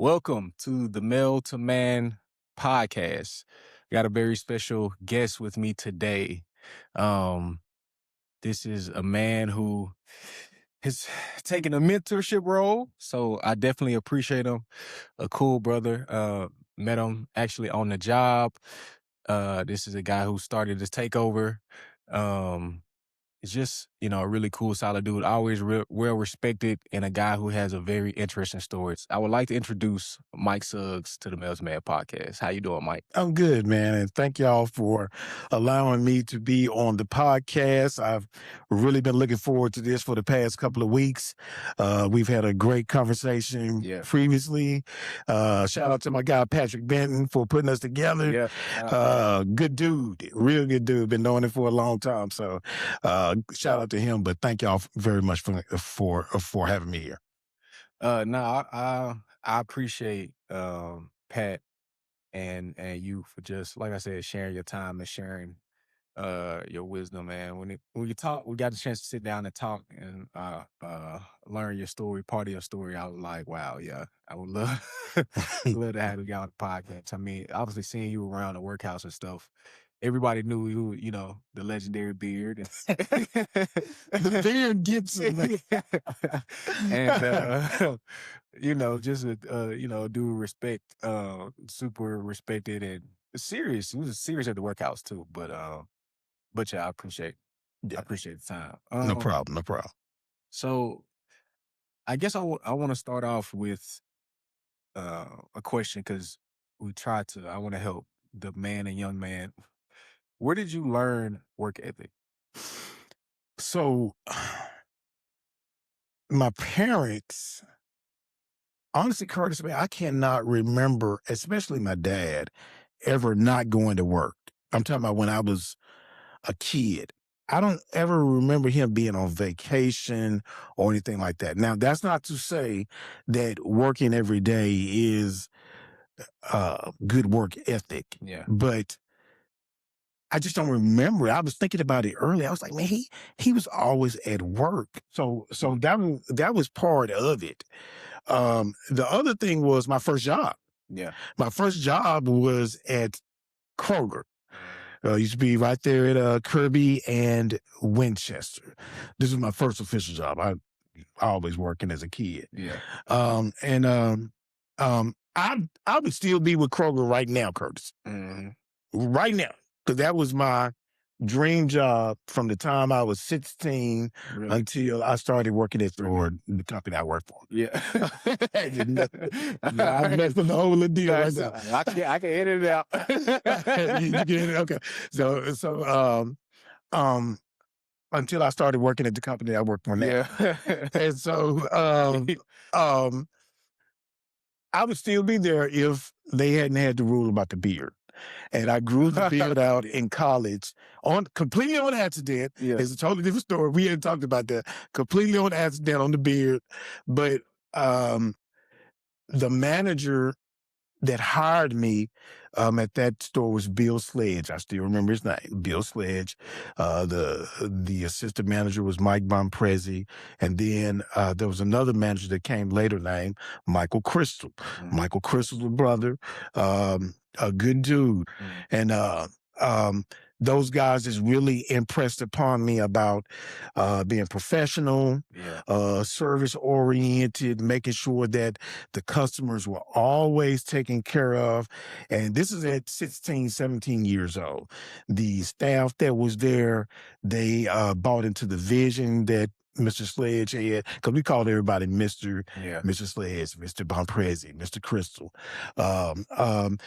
Welcome to the Male to Man podcast. Got a very special guest with me today. Um, this is a man who has taken a mentorship role, so I definitely appreciate him. A cool brother. Met him actually on the job. This is a guy who started this takeover. Um, it's just, a really cool, solid dude, always well respected, and a guy who has a very interesting story. I would like to introduce Mike Suggs to the Mel's Man podcast. How you doing, Mike? I'm good, man. And thank y'all for allowing me to be on the podcast. I've really been looking forward to this for the past couple of weeks. We've had a great conversation previously. Shout out to my guy, Patrick Benton, for putting us together. Good dude, real good dude. Been knowing him for a long time. So shout out to him. But thank y'all very much for having me here. I appreciate Pat and you for just, like I said, sharing your time and sharing your wisdom, man. When you talk, we got a chance to sit down and talk and learn your story, part of your story. I was like, wow, yeah, I would love love to have you on the podcast. I mean, obviously seeing you around the workhouse and stuff, everybody knew you, the legendary beard. The beard gets it. And just due respect, super respected and serious. He was serious at the workhouse too. But yeah, I appreciate the time. No problem. No problem. So I guess I want to start off with a question, because I want to help the man and young man. Where did you learn work ethic? So my parents, honestly, Curtis, man, I cannot remember, especially my dad, ever not going to work. I'm talking about when I was a kid. I don't ever remember him being on vacation or anything like that. Now, that's not to say that working every day is good work ethic. Yeah. But I just don't remember. I was thinking about it earlier. I was like, man, he was always at work. So that was part of it. The other thing was my first job. Yeah. My first job was at Kroger. Used to be right there at Kirby and Winchester. This was my first official job. I always working as a kid. Yeah. I would still be with Kroger right now, Curtis. Mm-hmm. Right now, because that was my dream job from the time I was 16 until I started working at the company I work for. Yeah. I messed up the whole little deal right now. I can edit it out. You get it? Okay. So until I started working at the company I work for now. Yeah. And so I would still be there if they hadn't had the rule about the beard. And I grew the beard out in college completely on accident. Yeah. It's a totally different story. We hadn't talked about that. Completely on accident on the beard. But the manager that hired me at that store was Bill Sledge. I still remember his name, Bill Sledge. The assistant manager was Mike Bomprezi. And then there was another manager that came later named Michael Crystal. Mm-hmm. Michael Crystal's brother, a good dude. Mm-hmm. And those guys just really impressed upon me about being professional, service-oriented, making sure that the customers were always taken care of. And this is at 16, 17 years old. The staff that was there, they bought into the vision that Mr. Sledge had, because we called everybody Mr. Sledge, Mr. Bomprezi, Mr. Crystal.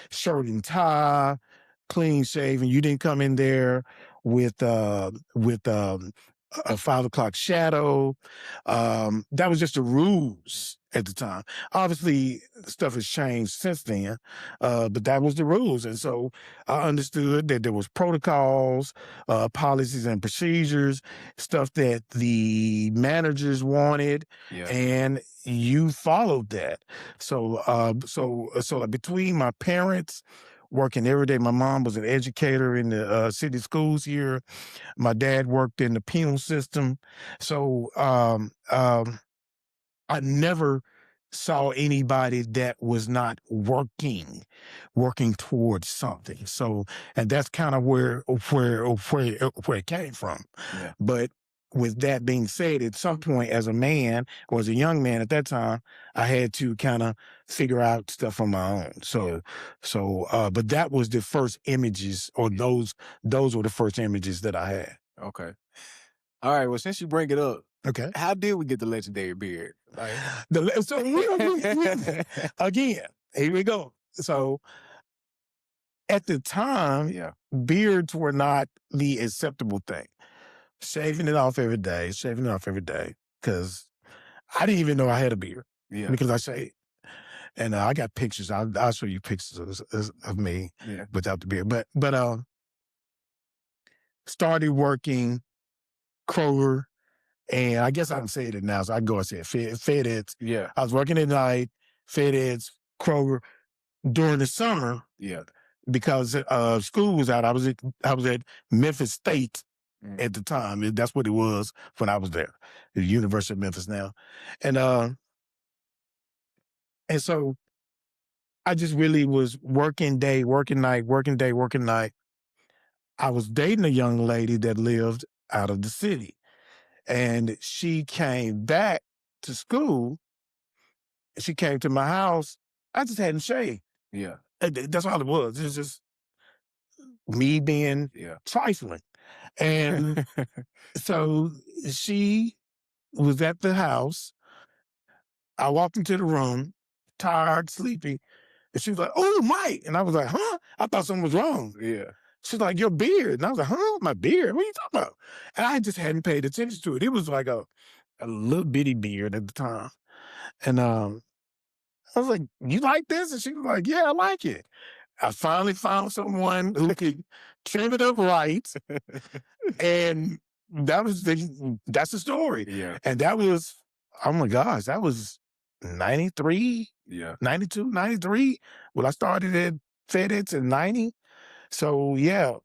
Shirt and tie, clean shaven. You didn't come in there with a 5 o'clock shadow. That was just the rules at the time. Obviously, stuff has changed since then, but that was the rules. And so I understood that there was protocols, policies and procedures, stuff that the managers wanted, and you followed that. So between my parents working every day, my mom was an educator in the city schools here. My dad worked in the penal system. So I never saw anybody that was not working towards something. So, and that's kind of where it came from. Yeah. But with that being said, at some point as a man or as a young man at that time, I had to kind of figure out stuff on my own. But that was the first images, or those were the first images that I had. Okay. All right. Well, since you bring it up, Okay. how did we get the legendary beard? Like, Again, here we go. So at the time, yeah. beards were not the acceptable thing. Shaving it off every day, because I didn't even know I had a beard. Yeah. Because I shaved. And I got pictures. I'll show you pictures of me without the beard. But started working Kroger, and I guess I can say it now, so I can go and say it. FedEx. Yeah. I was working at night, FedEx, Kroger, during the summer. Yeah. Because school was out. I was at Memphis State at the time. That's what it was when I was there, the University of Memphis now, and so I just really was working day, working night, working day, working night. I was dating a young lady that lived out of the city, and she came back to school. She came to my house. I just hadn't shaved. Yeah. That's all it was. It was just me being trifling. And so she was at the house. I walked into the room, tired, sleepy. And she was like, "Oh, Mike." And I was like, "Huh?" I thought something was wrong. Yeah. She's like, "Your beard." And I was like, "Huh? My beard? What are you talking about?" And I just hadn't paid attention to it. It was like a little bitty beard at the time. And I was like, "You like this?" And she was like, "Yeah, I like it." I finally found someone who could trim it up right. And that's the story. Yeah. And that was, oh my gosh, that was 93, 92, 93. Well, I started at FedEx in 90. So yeah,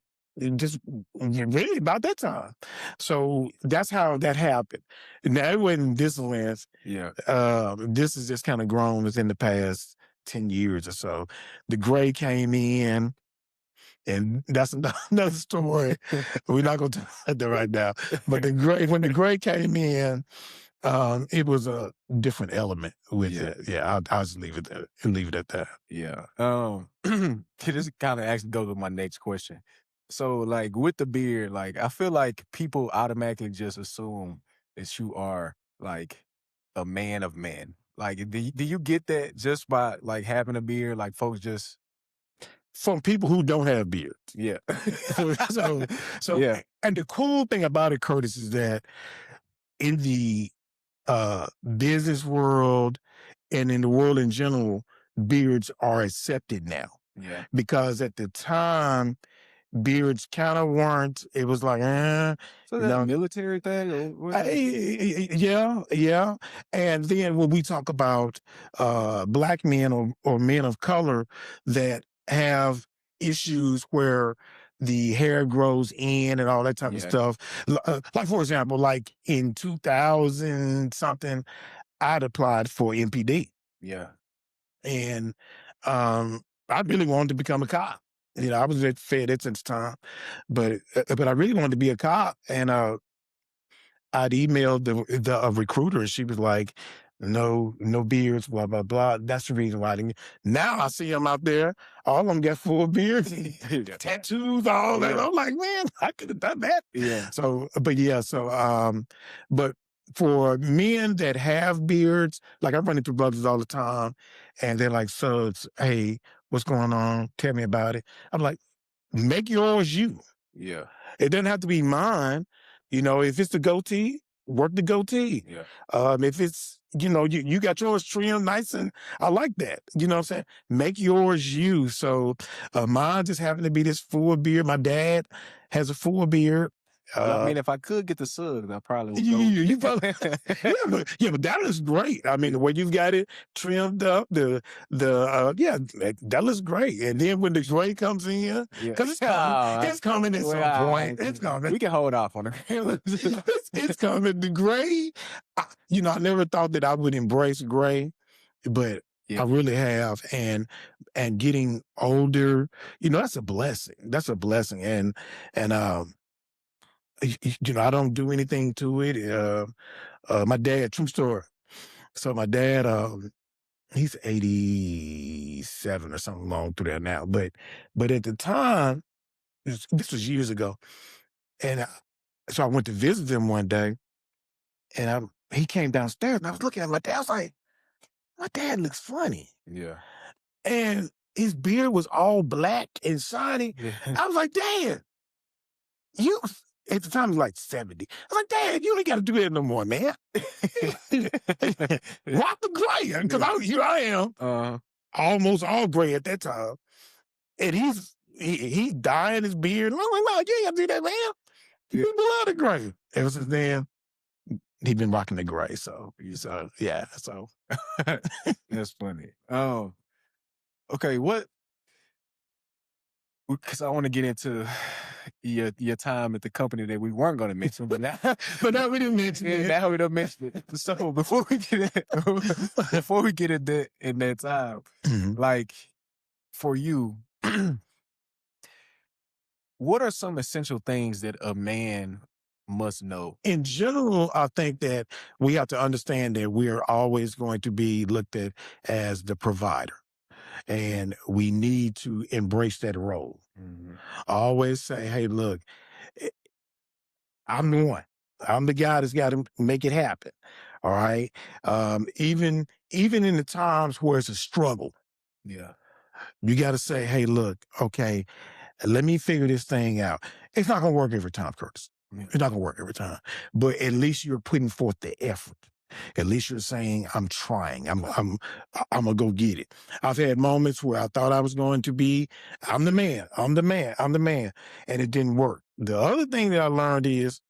just really about that time. So that's how that happened. Now it wasn't this length. Yeah. This has just kind of grown within the past 10 years or so. The gray came in, and that's another story. We're not going to talk about that right now. But when the gray came in, it was a different element with it. Yeah, I'll just leave it at that. Yeah. This kind of actually goes with my next question. So, like, with the beard, like, I feel like people automatically just assume that you are like a man of men. Like, do you get that just by like having a beard? Like, folks just From people who don't have beards. yeah. So and the cool thing about it, Curtis, is that in the business world and in the world in general, beards are accepted now. Yeah. Because at the time, beards kind of weren't. It was like, So that's a military thing? Or what? Yeah. And then when we talk about black men or men of color that have issues where the hair grows in and all that type of stuff. Like, for example, like in 2000 something, I'd applied for MPD. Yeah. And I really wanted to become a cop. You know, I was at FedEx at the time, but I really wanted to be a cop. And I'd emailed the recruiter, and she was like, no beards, blah, blah, blah. That's the reason why I didn't. Now I see them out there. All of them got full beards, tattoos, all that. I'm like, man, I could have done that. Yeah. But for men that have beards, like I run into brothers all the time, and they're like, "Suggs, hey, what's going on? Tell me about it." I'm like, make yours you. Yeah. It doesn't have to be mine. You know, if it's the goatee, work the goatee. Yeah. If it's, you got yours trimmed nice, and I like that. You know what I'm saying? Make yours you. So mine just happened to be this full beard. My dad has a full beard. Well, I mean, if I could get the Suggs, I probably would You probably, but that looks great. I mean, the way you've got it trimmed up, that looks great. And then when the gray comes in, because it's coming at some point. It's coming. We can hold off on it. It's coming. The gray, I never thought that I would embrace gray. but Yeah. I really have. And getting older, that's a blessing. That's a blessing. And I don't do anything to it. My dad, true story. So my dad, he's 87 or something long through there now. But at the time, this was years ago. And so I went to visit him one day, and he came downstairs, and I was looking at my dad. I was like, my dad looks funny. Yeah. And his beard was all black and shiny. Yeah. I was like, Dad, you, at the time, he was like 70. I was like, Dad, you ain't got to do that no more, man. Rock the gray, because here I am, almost all gray at that time. And he's dyeing his beard. And I'm like, no, you ain't got to do that, man. Yeah. People love the gray. Ever since then, he's been rocking the gray. So yeah. So That's funny. Okay, because I want to get into your time at the company that we weren't going to mention, but now we didn't mention it. Now we don't mention it. So before we get in that time, like for you, what are some essential things that a man must know? In general, I think that we have to understand that we are always going to be looked at as the provider, and we need to embrace that role. I always say, hey, look, I'm the one. I'm the guy that's got to make it happen. All right. Even in the times where it's a struggle, Yeah. you got to say, hey, look, okay, let me figure this thing out. It's not going to work every time, Curtis. Yeah. It's not going to work every time. But at least you're putting forth the effort. At least you're saying, I'm trying. I'm going to go get it. I've had moments where I thought I was going to be, I'm the man. And it didn't work. The other thing that I learned is,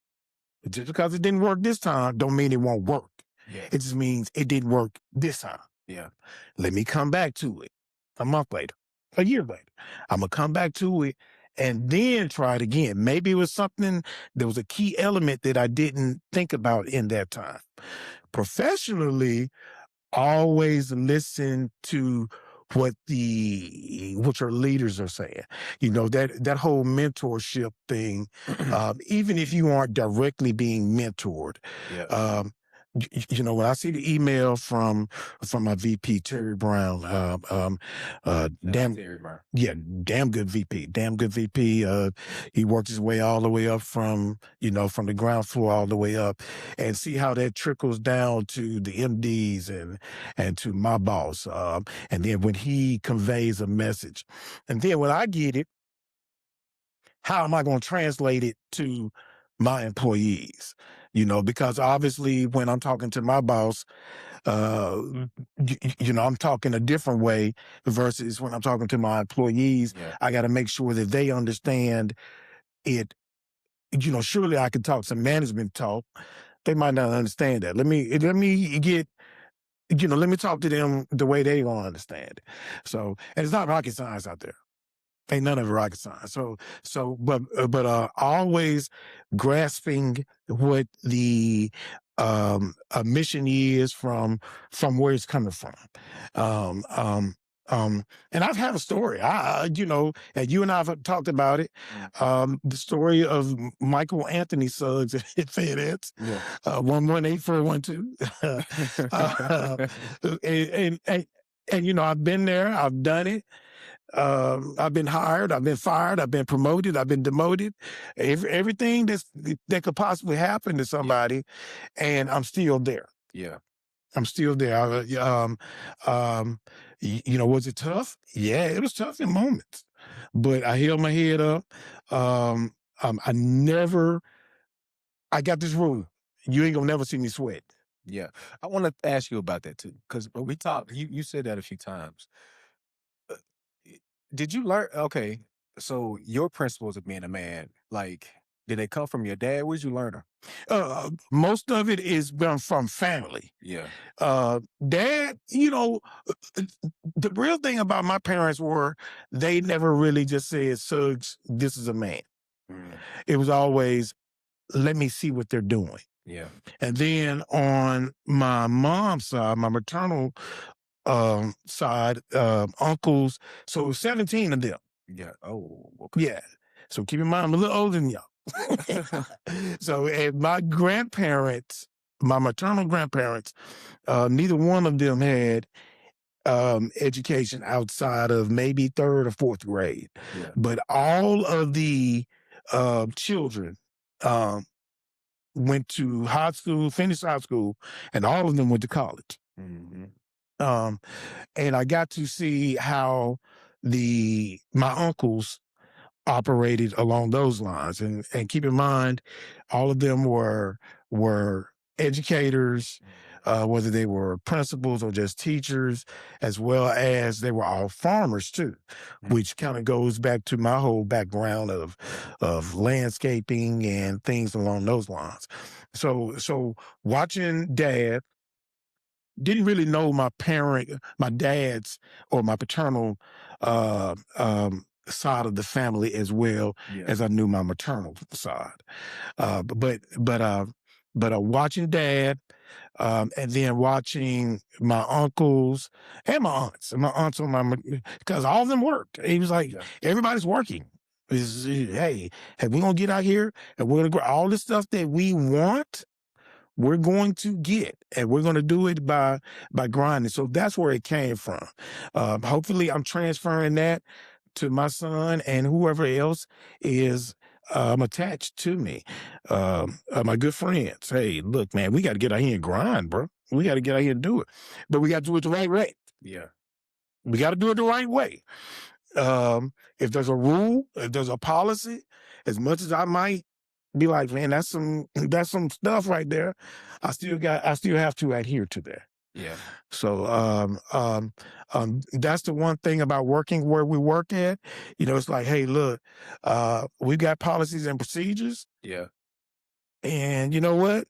just because it didn't work this time, don't mean it won't work. Yeah. It just means it didn't work this time. Yeah. Let me come back to it a month later, a year later. I'm going to come back to it and then try it again. Maybe it was something, there was a key element that I didn't think about in that time. Professionally, always listen to what your leaders are saying. That whole mentorship thing, even if you aren't directly being mentored, Yeah. When I see the email from my VP, Terry Brown, damn good VP. He worked his way all the way up from the ground floor all the way up, and see how that trickles down to the MDs and to my boss. And then when he conveys a message, and then when I get it, how am I going to translate it to my employees? Because obviously when I'm talking to my boss, I'm talking a different way versus when I'm talking to my employees. Yeah. I got to make sure that they understand it. Surely I can talk some management talk. They might not understand that. Let me talk to them the way they gonna understand it. So, and it's not rocket science out there. Ain't none of it rocket science. But always grasping what the a mission is from where it's coming from. And I've had a story. And you and I have talked about it. The story of Michael Anthony Suggs at FedEx, 118-412. And I've been there. I've done it. I've been hired, I've been fired, I've been promoted, I've been demoted, everything that could possibly happen to somebody, and I'm still there. Yeah. I'm still there. Was it tough? Yeah, it was tough in moments, but I held my head up. I got this rule. You ain't gonna never see me sweat. Yeah. I want to ask you about that too, because we talked, you said that a few times. Did you learn? Okay, so your principles of being a man, like, did they come from your dad? Where'd you learn them? Most of it is from family. Yeah. Dad, the real thing about my parents were they never really just said, Suggs, this is a man. It was always, let me see what they're doing. Yeah. And then on my mom's side, my maternal side, uncles. So 17 of them. Yeah. Oh, okay. Yeah. So keep in mind, I'm a little older than y'all. So, and my grandparents, my maternal grandparents, neither one of them had education outside of maybe third or fourth grade. Yeah. But all of the children went to high school, finished high school, and all of them went to college. Mm-hmm. And I got to see how my uncles operated along those lines. And keep in mind, all of them were educators, whether they were principals or just teachers, as well as they were all farmers too, which kind of goes back to my whole background of landscaping and things along those lines. So watching Dad, didn't really know my dad's or my paternal side of the family as well as I knew my maternal side. But watching Dad, and then watching my uncles and my aunts on because all of them worked. He was like, everybody's working. Hey, we're gonna get out here and we're gonna grow all the stuff that we want. We're going to get, and we're going to do it by grinding. So that's where it came from. Hopefully, I'm transferring that to my son and whoever else is attached to me. My good friends. Hey, look, man, we got to get out here and grind, bro. We got to get out here and do it, but we got to do it the right way. Yeah. We got to do it the right way. If there's a rule, if there's a policy, as much as I might be like, man, that's some stuff right there, I still have to adhere to that. Yeah. So that's the one thing about working where we work at. It's like, hey, look, we've got policies and procedures. Yeah. And you know what?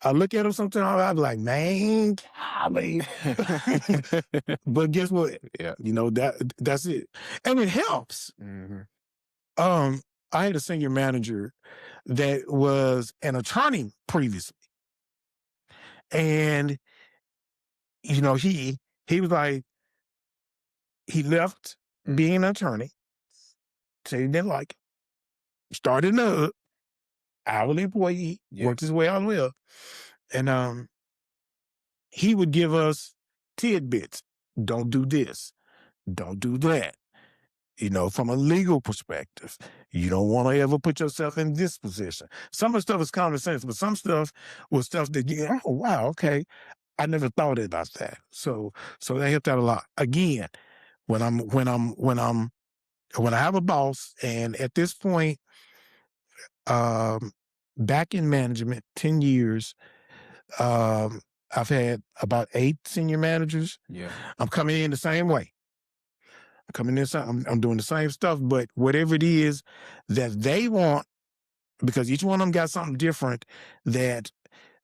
I look at them sometimes, I'm like, man, golly. But guess what? Yeah. That's it. And it helps. Mm-hmm. I had a senior manager that was an attorney previously. And, he was like, he left being an attorney, said he didn't like it, started a hourly employee, worked his way out well. And he would give us tidbits. Don't do this. Don't do that. From a legal perspective, you don't want to ever put yourself in this position. Some of the stuff is common sense, but some stuff was stuff that oh wow, okay, I never thought about that. So that helped out a lot. Again, when I have a boss, and at this point, back in management, 10 years, I've had about 8 senior managers. Yeah. I'm coming in the same way. I'm doing the same stuff, but whatever it is that they want, because each one of them got something different that's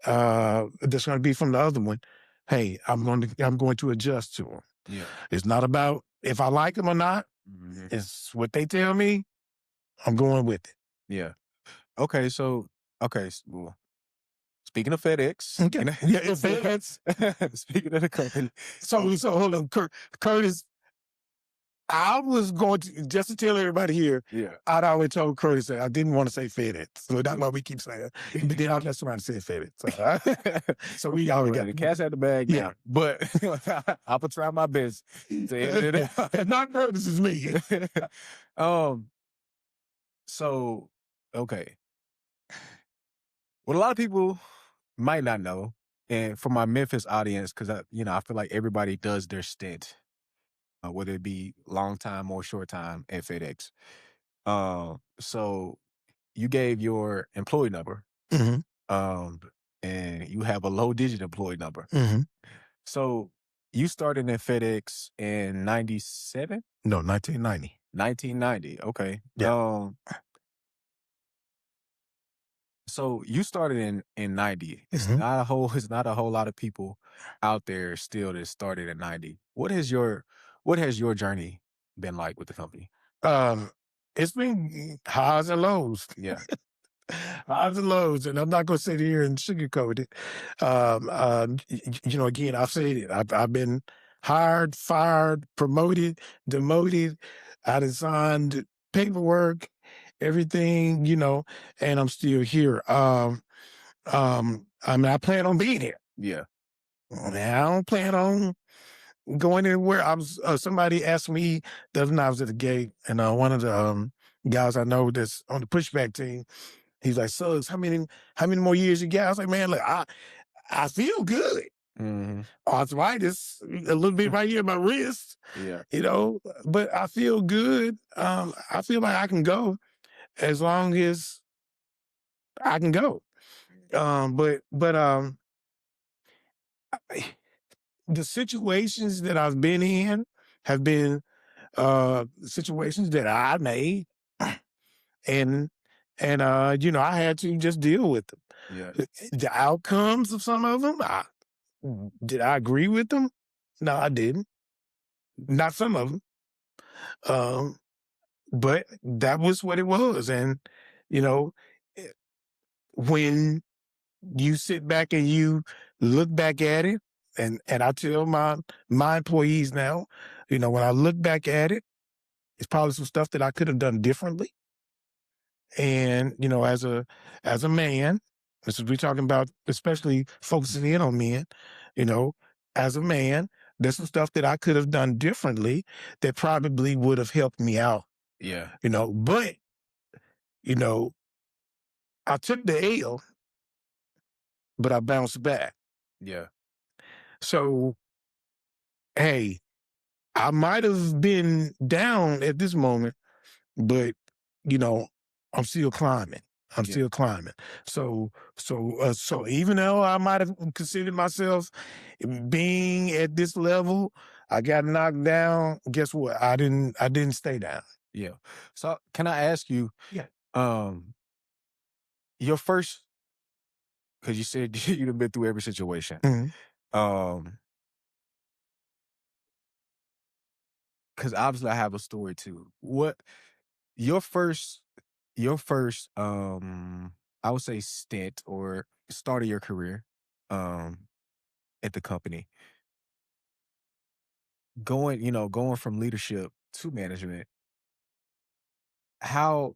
going to be from the other one. Hey, I'm going to adjust to them. Yeah. It's not about if I like them or not. Mm-hmm. It's what they tell me. I'm going with it. Yeah. Okay. So, well, speaking of FedEx. Okay. Yeah, FedEx. Speaking of the company. So hold on, Curtis. I was going to, just to tell everybody here, I'd always told Curtis that I didn't want to say FedEx. So that's why we keep saying it. But then I'll let somebody say FedEx. So we always got the cat's out the bag. Yeah. But I'll try my best to edit it out. Not Curtis, is me. So, okay. What a lot of people might not know, and for my Memphis audience, because I feel like everybody does their stint, whether it be long time or short time at FedEx. So you gave your employee number, and you have a low digit employee number. So you started at FedEx in 97? No, 1990. 1990. Okay. Yeah. So you started in 90. It's not a whole lot of people out there still that started at 90. What has your journey been like with the company? It's been highs and lows. Yeah. Highs and lows, and I'm not going to sit here and sugarcoat it. Again, I've said it. I've been hired, fired, promoted, demoted. I done signed paperwork, everything, and I'm still here. I mean, I plan on being here. Yeah. I mean, I don't plan on going anywhere. Somebody asked me the other night, I was at the gate, and one of the guys I know that's on the pushback team, he's like, Suggs, how many more years you got? I was like, man, look, I feel good. Mm-hmm. Arthritis, a little bit right here in my wrist, Yeah. but I feel good. I feel like I can go as long as I can go. But the situations that I've been in have been situations that I made, and I had to just deal with them. Yeah. The outcomes of some of them, did I agree with them? No, I didn't. Not some of them. But that was what it was. And, you know, eh, when you sit back and you look back at it, and I tell my employees now, when I look back at it, it's probably some stuff that I could have done differently. And, as a man, this is we're talking about, especially focusing in on men, you know, as a man, there's some stuff that I could have done differently that probably would have helped me out, Yeah. but, you know, I took the L, but I bounced back. Yeah. So, hey, I might have been down at this moment, but, you know, I'm still climbing. I'm Yeah. still climbing. So even though I might have considered myself being at this level, I got knocked down. Guess what? I didn't stay down. Yeah. So can I ask you, Yeah. your first, because you said you've been through every situation. Mhm. Because obviously I have a story too. What your first I would say stint or start of your career um at the company, going from leadership to management, how,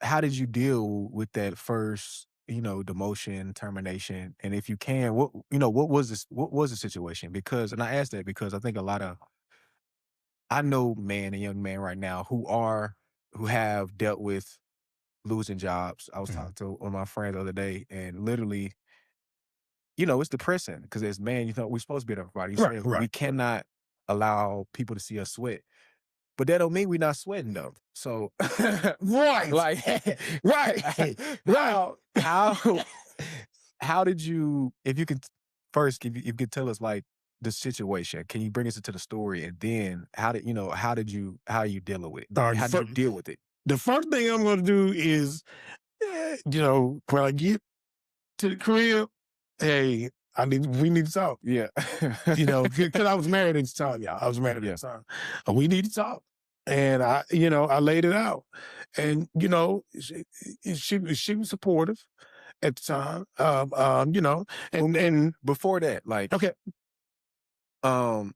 how did you deal with that first, demotion, termination? And if you can, what was the situation? Because, and I asked that because I think I know man and young man right now who have dealt with losing jobs. I was talking Mhm. to one of my friends the other day, and literally, it's depressing because as man, we're supposed to be there for everybody. You Right, say we right, cannot allow people to see us sweat, but that don't mean we're not sweating though. So, right, like, right, how right. how how did you? If you could first, if you could tell us like the situation, can you bring us into the story, and then how are you dealing with it? All right, How did you deal with it? the first thing I'm going to do is, when I get to the crib, hey, we need to talk. Yeah. Because I was married at the time, y'all. I was married Yeah. at the time. We need to talk. And I laid it out. And, she was supportive at the time. And Before that, like, okay. um,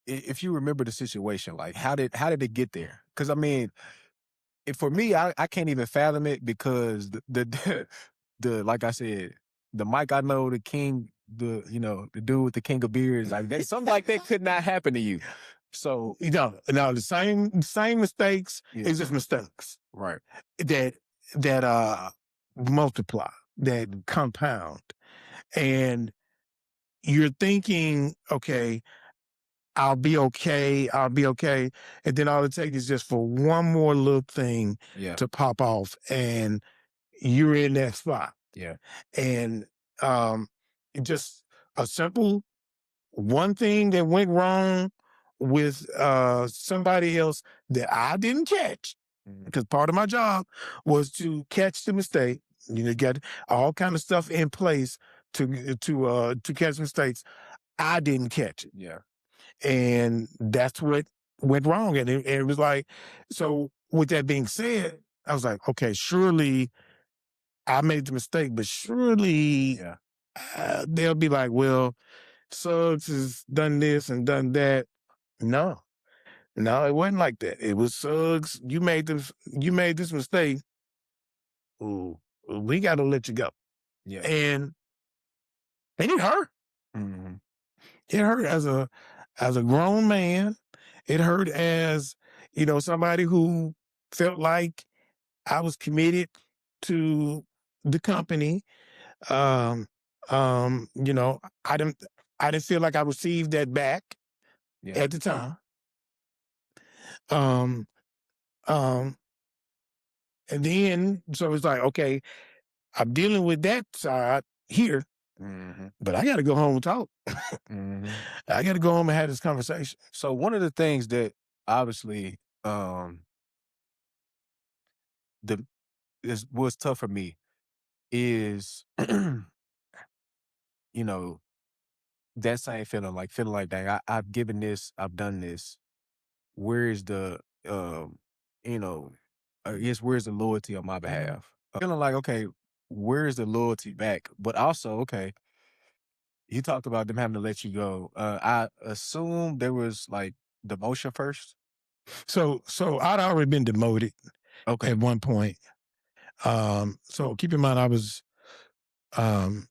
if you remember the situation, like how did it get there? Because I mean, for me, I can't even fathom it because the like I said, the Mike I know, the king, the dude with the king of beers, like that, something like that could not happen to you. So No, the same mistakes yeah, is just mistakes right, that multiply, that compound. And you're thinking, okay, I'll be okay. I'll be okay. And then all it takes is just for one more little thing yeah, to pop off, and you're in that spot. yeah, And um, just a simple one thing that went wrong with somebody else that I didn't catch, mhm, because part of my job was to catch the mistake. Get all kind of stuff in place to catch mistakes. I didn't catch it. yeah, And that's what went wrong. And it was like, so with that being said, I was like, okay, surely I made the mistake, but surely yeah, they'll be like, well, Suggs has done this and done that. No, no, it wasn't like that. It was Suggs. You made this mistake. Ooh, we got to let you go. Yeah. And it hurt. Mhm. It hurt as a grown man. It hurt as somebody who felt like I was committed to the company. Um, I didn't feel like I received that back Yeah. at the time. Um, um, and then so it's like, okay, I'm dealing with that side here, Mhm. but I got to go home and talk. Mhm. I got to go home and have this conversation. So one of the things that obviously the is was tough for me is you know that same feeling like dang I've given this, I've done this. Where is the you know I guess where's the loyalty on my behalf? Feeling like okay, where is the loyalty back? But also okay, you talked about them having to let you go. I assume there was like demotion first. So I'd already been demoted Okay. at one point. So keep in mind I was um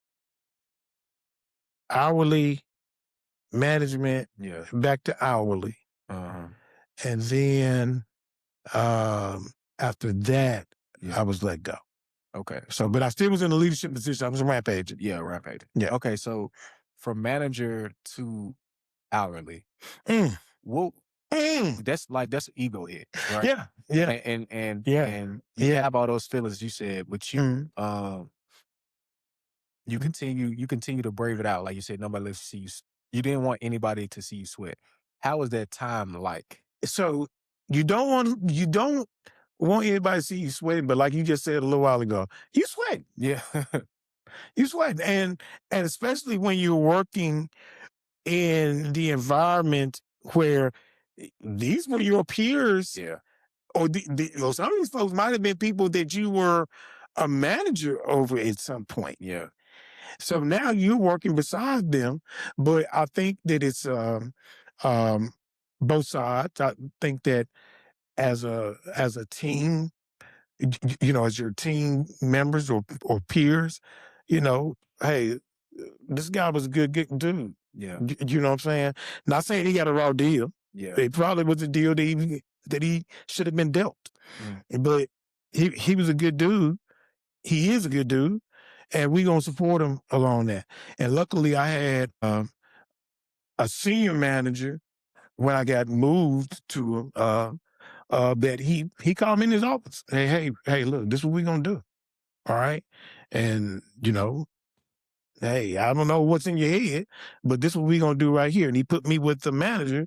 hourly management Yeah. back to hourly. Uh-huh. And then after that, Yeah. I was let go. Okay. So, but I still was in a leadership position. I was rampaging. Yeah, rampage. Yeah. Okay, so from manager to hourly, Mm, well, mm. that's ego hit, right? Yeah. Yeah. Yeah. And you Yeah. have all those feelings you said, but Mm, mm. you continue to brave it out. Like you said, nobody lets you see you. You didn't want anybody to see you sweat. How was that time like? So you don't want anybody to see you sweating, but like you just said a little while ago, you sweat. Yeah. You sweat. And especially when you're working in the environment where these were your peers, Yeah. or some of these folks might have been people that you were a manager over at some point. Yeah. So now you're working beside them, but I think that it's um, both sides. I think that as a team, as your team members or peers, hey, this guy was a good dude. Yeah. You know what I'm saying? Not saying he got a raw deal. Yeah. It probably was a deal that he should have been dealt. Mm. But he was a good dude. He is a good dude, and we gonna support him along that. And luckily, I had a senior manager when I got moved to him. That he called me in his office. Hey, look, this is what we gonna do. All right, and hey, I don't know what's in your head, but this is what we gonna do right here. And he put me with the manager.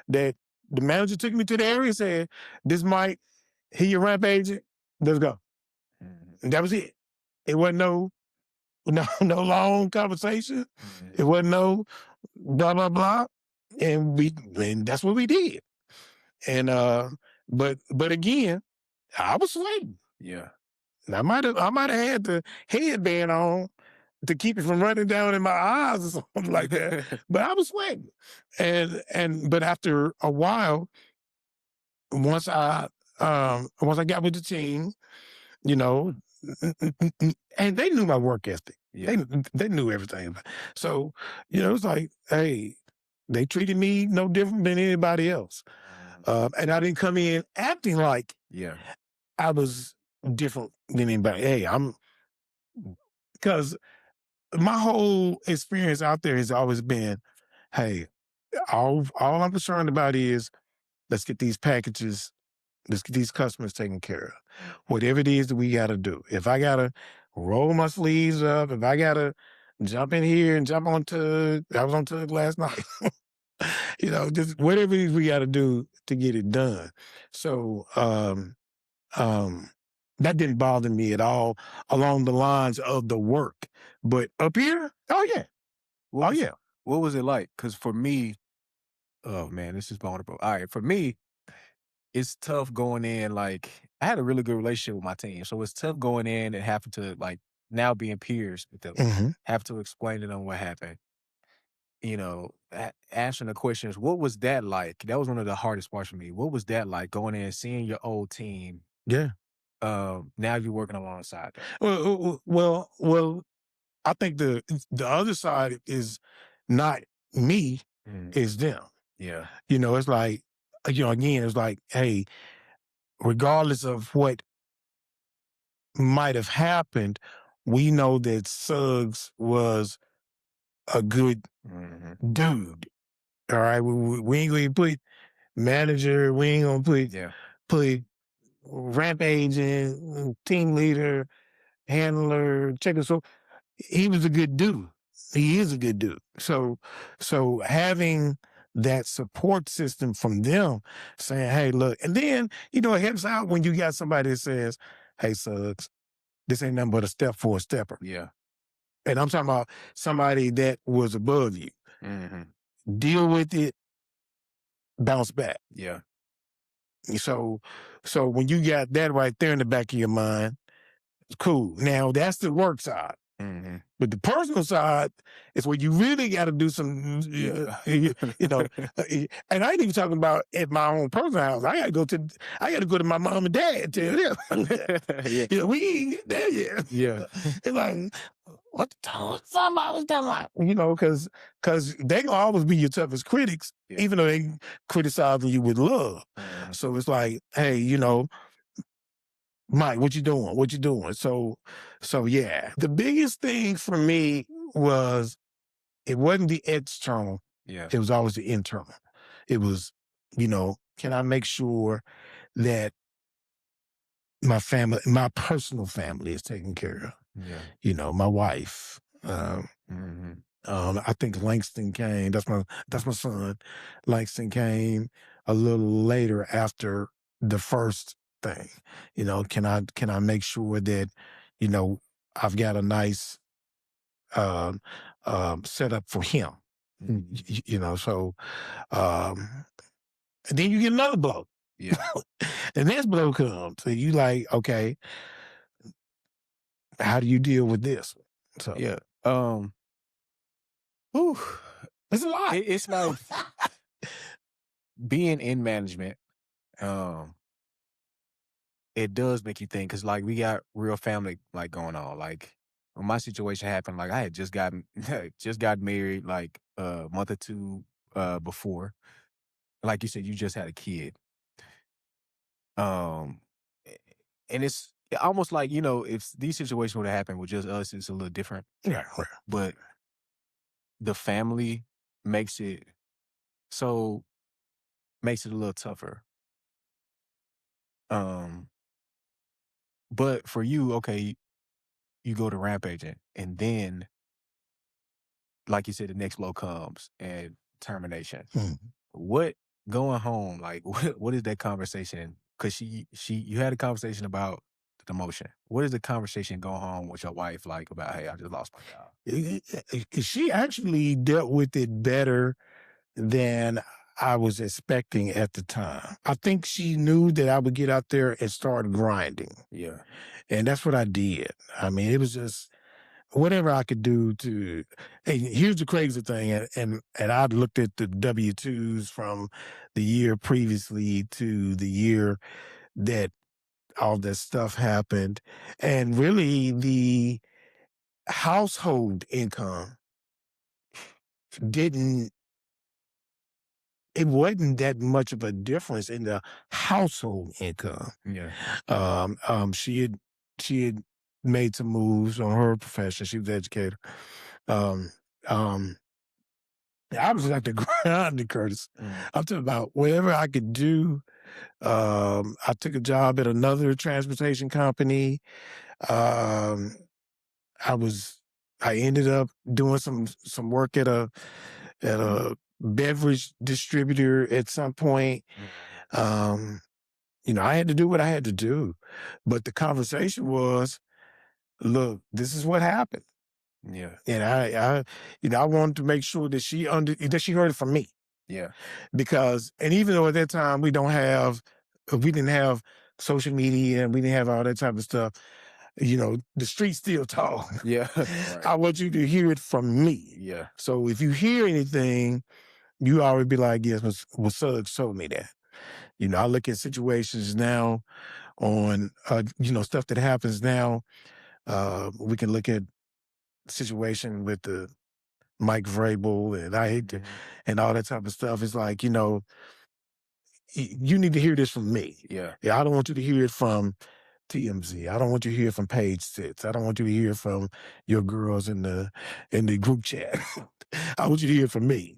That the manager took me to the area and said, "This Mike, he your ramp agent. Let's go." Mhm. And that was it. It wasn't no long conversation. It Mhm. wasn't no blah blah blah. And that's what we did. And but again, I was sweating. Yeah. And I might have had the headband on to keep it from running down in my eyes or something like that. But I was sweating. But after a while, once I got with the team, you know, and they knew my work ethic. Yeah. They knew everything. So, it's like, hey, they treated me no different than anybody else. And I didn't come in acting like Yeah. I was different than anybody. Hey, because my whole experience out there has always been, hey, all I'm concerned about is let's get these packages, let's get these customers taken care of. Whatever it is that we got to do. If I got to roll my sleeves up, if I got to jump in here and jump on Tug, I was on Tug last night. Just whatever it is we got to do to get it done. So, um, that didn't bother me at all along the lines of the work. But up here, oh yeah, What oh was yeah. what was it like? Because for me, oh man, this is vulnerable. All right, for me, it's tough going in. Like I had a really good relationship with my team, so it's tough going in and having to like now being peers with them, Mhm. have to explain to them what happened. answering the questions. What was that like? That was one of the hardest parts for me. What was that like going in and seeing your old team? Yeah. Now you're working alongside them. Well, I think the other side is not me, Mhm. is them. Yeah. It's like, again, it's like, hey, regardless of what might have happened, we know that Suggs was a good Mhm. dude. All right. We ain't gonna put manager, we ain't gonna Yeah. put rampaging, team leader, handler, checker. So he was a good dude. He is a good dude. So having that support system from them saying, hey, look, and then, it helps out when you got somebody that says, hey, Suggs, this ain't nothing but a step for a stepper. Yeah. And I'm talking about somebody that was above you. Mhm. Deal with it, bounce back. Yeah. So when you got that right there in the back of your mind, it's cool. Now that's the work side. Mhm. But the personal side is where you really got to do some, Yeah. and I ain't even talking about at my own personal house. I got to go to my mom and dad and tell them. Yeah. We ain't get there yet. Yeah. It's like, what the hell somebody was talking about? Because they gonna always be your toughest critics, Yeah. even though they criticizing you with love. Mhm. So it's like, hey, Mike, what you doing? What you doing? So yeah. The biggest thing for me was it wasn't the external, Yeah. it was always the internal. It was, can I make sure that my family, my personal family is taken care of? Yeah. My wife. Mhm. I think Langston came. That's my son. Langston came a little later after the first thing. Can I make sure that, I've got a nice um setup for him. Mhm. So and then you get another blow. Yeah. And this blow comes. And you like, okay, how do you deal with this? So Yeah. Whew. it's a lot. It's like being in management. Um, it does make you think because like we got real family like going on. Like when my situation happened, like I had just gotten just got married like a month or two before. Like you said, you just had a kid. Um, a- and it's almost like if these situations would have happened with just us, it's a little different. Yeah, right. But the family makes it so makes it a little tougher. Um, but for you, okay, you go to rampaging, and then, like you said, the next blow comes and termination. Mm. What going home? Like, what is that conversation? Because you had a conversation about the demotion. What is the conversation going home with your wife like about? Hey, I just lost my job. She actually dealt with it better than I was expecting at the time. I think she knew that I would get out there and start grinding. Yeah. And that's what I did. I mean, it was just whatever I could do to. Hey, here's the crazy thing, and I looked at the W-2s from the year previously to the year that all this stuff happened, and really the household income didn't. It wasn't that much of a difference in the household income. Yeah. She had made some moves on her profession. She was an educator. Um, um, I was like the ground, Curtis. Mm. I'm talking about whatever I could do. I took a job at another transportation company. Um, I ended up doing some work at a beverage distributor at some point. Mm. Um, I had to do what I had to do. But the conversation was, look, this is what happened. Yeah. And I wanted to make sure that that she heard it from me. Yeah. Because, and even though at that time we didn't have social media and we didn't have all that type of stuff, the street's still tall. Yeah. Right. I want you to hear it from me. Yeah. So if you hear anything, you always be like, yes, well, Suggs told me that. I look at situations now on, stuff that happens now. We can look at situation with the Mike Vrabel and I hate to, and all that type of stuff. It's like, you need to hear this from me. Yeah. I don't want you to hear it from TMZ. I don't want you to hear from Page Six. I don't want you to hear from your girls in the group chat. I want you to hear from me.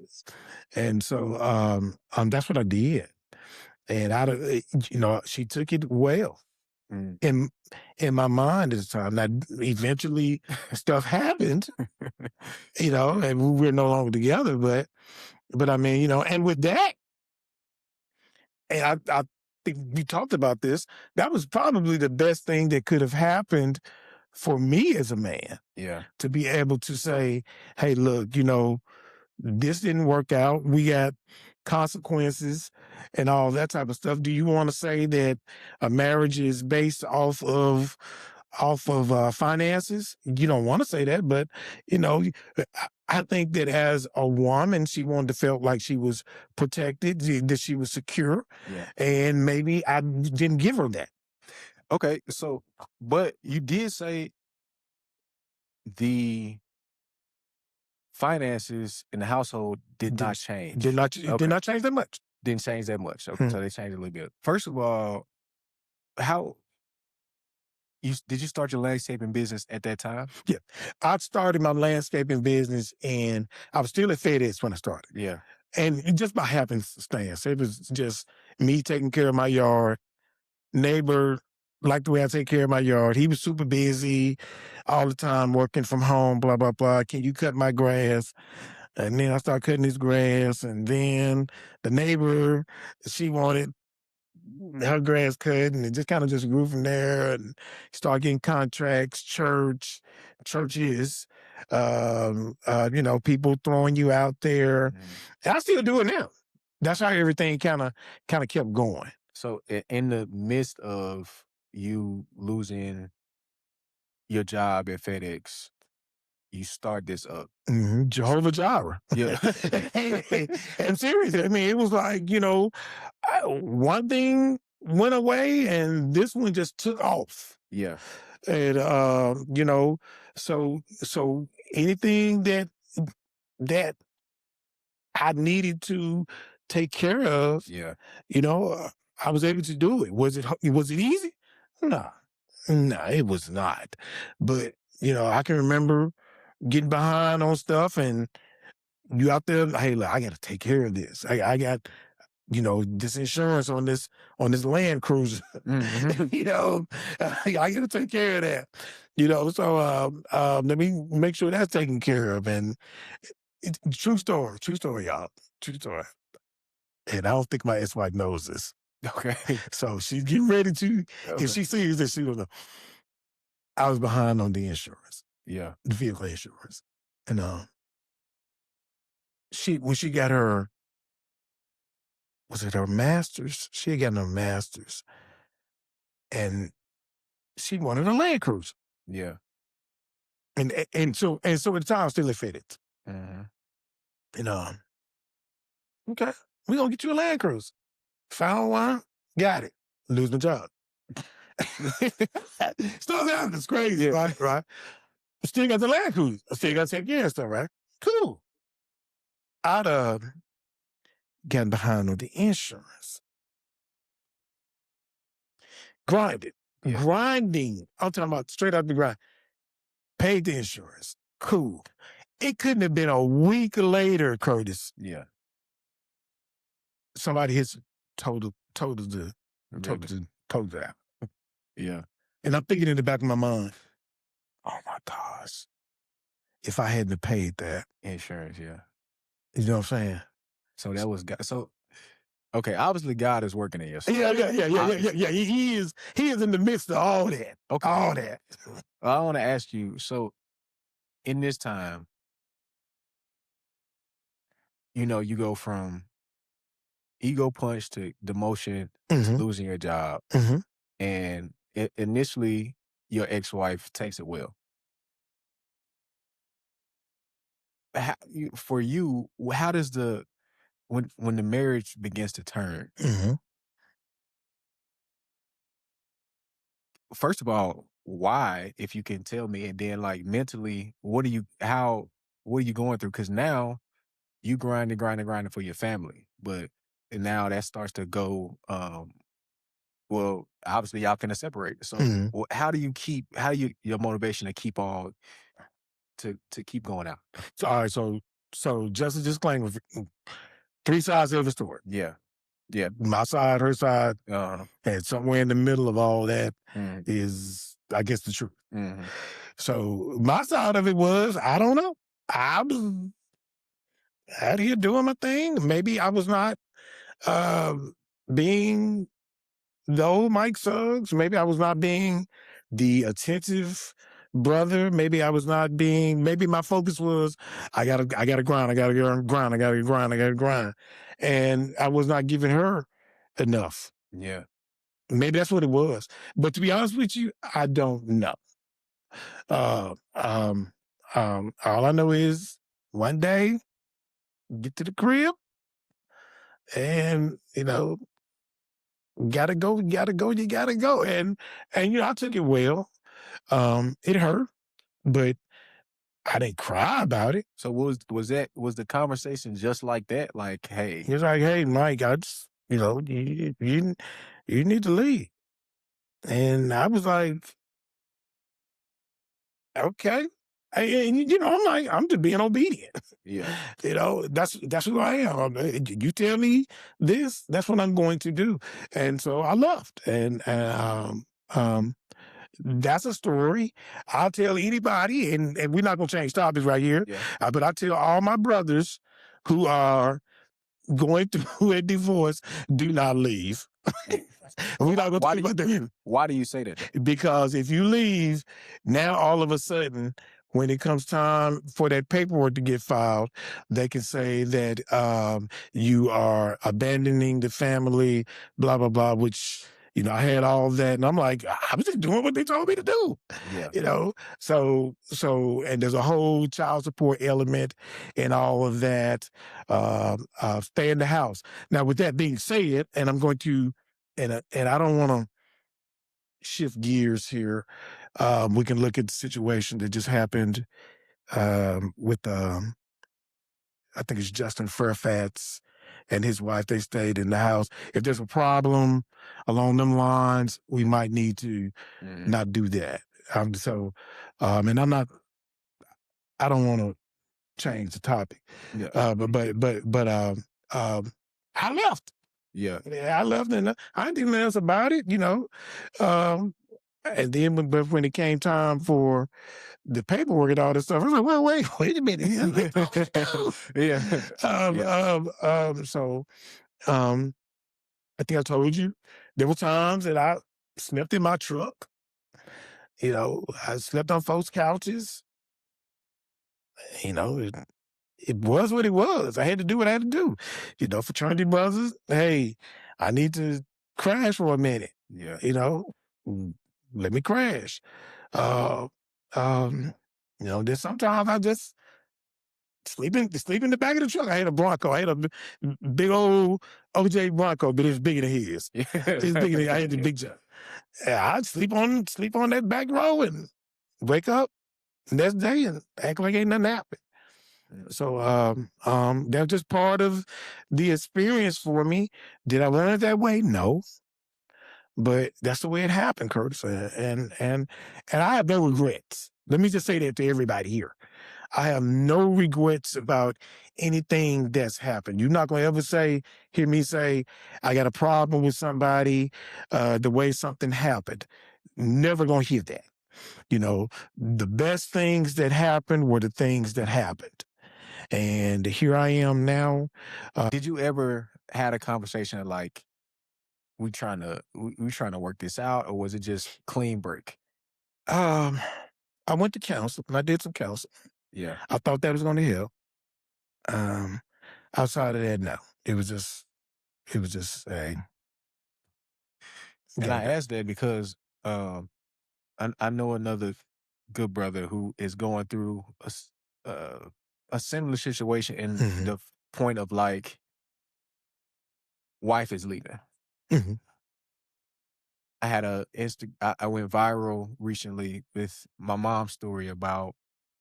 And so that's what I did. And she took it well Mm. in my mind at the time. Now, eventually, stuff happened, and we're no longer together. But I mean, and with that, and I think we talked about this. That was probably the best thing that could have happened for me as a man. Yeah. To be able to say, "Hey, look, this didn't work out. We got consequences and all that type of stuff." Do you want to say that a marriage is based off of finances? You don't want to say that, but I think that as a woman, she wanted to feel like she was protected, that she was secure, Yeah. and maybe I didn't give her that. Okay. So, but you did say the finances in the household did not change. Did not change that much. Didn't change that much. Okay, so they changed a little bit. First of all, how did you start your landscaping business at that time? Yeah, I started my landscaping business, and I was still at FedEx when I started. Yeah. And just by happenstance, it was just me taking care of my yard. Neighbor liked the way I take care of my yard. He was super busy all the time, working from home, blah, blah, blah. Can you cut my grass? And then I started cutting his grass. And then the neighbor, she wanted her grass cut, and it just kind of just grew from there. And started getting contracts, churches, people throwing you out there. And I still do it now. That's how everything kind of kept going. So in the midst of you losing your job at FedEx, you start this up. Jehovah Jireh. Yeah. And seriously, I mean, it was like, one thing went away and this one just took off. Yeah. And, so anything that I needed to take care of, Yeah. I was able to do it. Was it easy? No, it was not. But, I can remember getting behind on stuff and you out there, hey, look, I got to take care of this. I got, this insurance on this Land Cruiser. I got to take care of that. So let me make sure that's taken care of. And true story, y'all. True story. And I don't think my ex-wife knows this. Okay. So she's getting ready to, Okay. if she sees this, she will know. I was behind on the insurance. Yeah. The vehicle insurance. And when she got her, was it her master's? She had gotten her master's. And she wanted a Land Cruiser. Yeah. And so at the time still it fitted. Mm-hmm. And okay, we're gonna get you a Land Cruiser. Found one, got it. Lose my job. Stuff happens crazy, Yeah. right? Still got the Land Cruiser. I still got to take care of stuff, right? Cool. I'd gotten behind on the insurance. Grinding. I'm talking about straight out the grind. Paid the insurance. Cool. It couldn't have been a week later, Curtis. Yeah. Somebody hits total out. Yeah. And I'm thinking in the back of my mind, oh my gosh, if I hadn't paid that. Insurance, yeah. You know what I'm saying? So that was God. So, okay, obviously God is working in your soul. Yeah. He is in the midst of all that. Okay. All that. I want to ask you, so in this time, you go from ego punch to demotion to losing your job. Mhm. And initially your ex-wife takes it well. For you, how does the when the marriage begins to turn, Mhm. first of all, why, if you can tell me, and then like mentally, what are you going through? Because now you grinding, grinding, grinding for your family, but and now that starts to go. Well, obviously y'all finna separate. So Mhm. how do you your motivation to keep all to keep going out? So, all right, so just a disclaimer, 3 sides of the story. Yeah, yeah. My side, her side, Uh, and somewhere in the middle of all that mm, is, I guess, the truth. hmm. So my side of it was, I don't know. I was out here doing my thing. Maybe I was not being the old Mike Suggs. Maybe I was not being the attentive brother. Maybe I was not being, maybe my focus was, I gotta grind, I gotta grind, I gotta grind, I gotta grind. And I was not giving her enough. Yeah. Maybe that's what it was. But to be honest with you, I don't know. Uh, um, all I know is one day, get to the crib and, gotta go, you gotta go, you gotta go. And I took it well. It hurt, but I didn't cry about it. So was the conversation just like that? Like, hey, He was like, "Hey, Mike, I just, you need to leave." And I was like, "Okay." I'm like, I'm just being obedient. yeah, That's who I am. You tell me this, that's what I'm going to do. And so I left. And that's a story I'll tell anybody, and we're not going to change topics right here, yeah. but I tell all my brothers who are going through a divorce, do not leave. We're not going to Why talk do you, about that. why do you say that? Because if you leave, now all of a sudden, when it comes time for that paperwork to get filed, they can say that you are abandoning the family, blah, blah, blah, which, I had all that. And I'm like, I was just doing what they told me to do, Yeah, you know? And there's a whole child support element and all of that. Stay in the house. Now, with that being said, and I'm going to, and I don't want to shift gears here. We can look at the situation that just happened with, I think it's Justin Fairfax and his wife. They stayed in the house. If there's a problem along them lines, we might need to hmm, not do that. And I don't want to change the topic, yeah, but I left. yeah. Yeah, I left, and I didn't think nothing else about it. Um, and then when it came time for the paperwork and all this stuff, I was like, well, wait a minute. Yeah, um, yeah, um, um, so um, I think I told you there were times that I slept in my truck. I slept on folks' couches. It was what it was. I had to do what I had to do. Fraternity brothers, hey, I need to crash for a minute. yeah, You know, Mm, let me crash. Uh, then sometimes I just sleep in the back of the truck. I had a Bronco. I had a big old OJ Bronco, but it's bigger than his. It's bigger than I had the big job. Yeah, I'd sleep on that back row and wake up next day and act like ain't nothing happened. So that was just part of the experience for me. Did I learn it that way? No. But that's the way it happened, Curtis. And I have no regrets. Let me just say that to everybody here. I have no regrets about anything that's happened. You're not gonna ever hear me say, I got a problem with somebody, the way something happened. Never gonna hear that. The best things that happened were the things that happened. And here I am now. Did you ever had a conversation like we trying to work this out, or was it just clean break? Um, I went to counseling. I did some counseling. Yeah. I thought that was going to help. Um, Outside of that, no. It was just, hey, And gotta I go. asked that because um I know another good brother who is going through a similar situation in Mhm, the point of like wife is leaving. mhm. I went viral recently with my mom's story about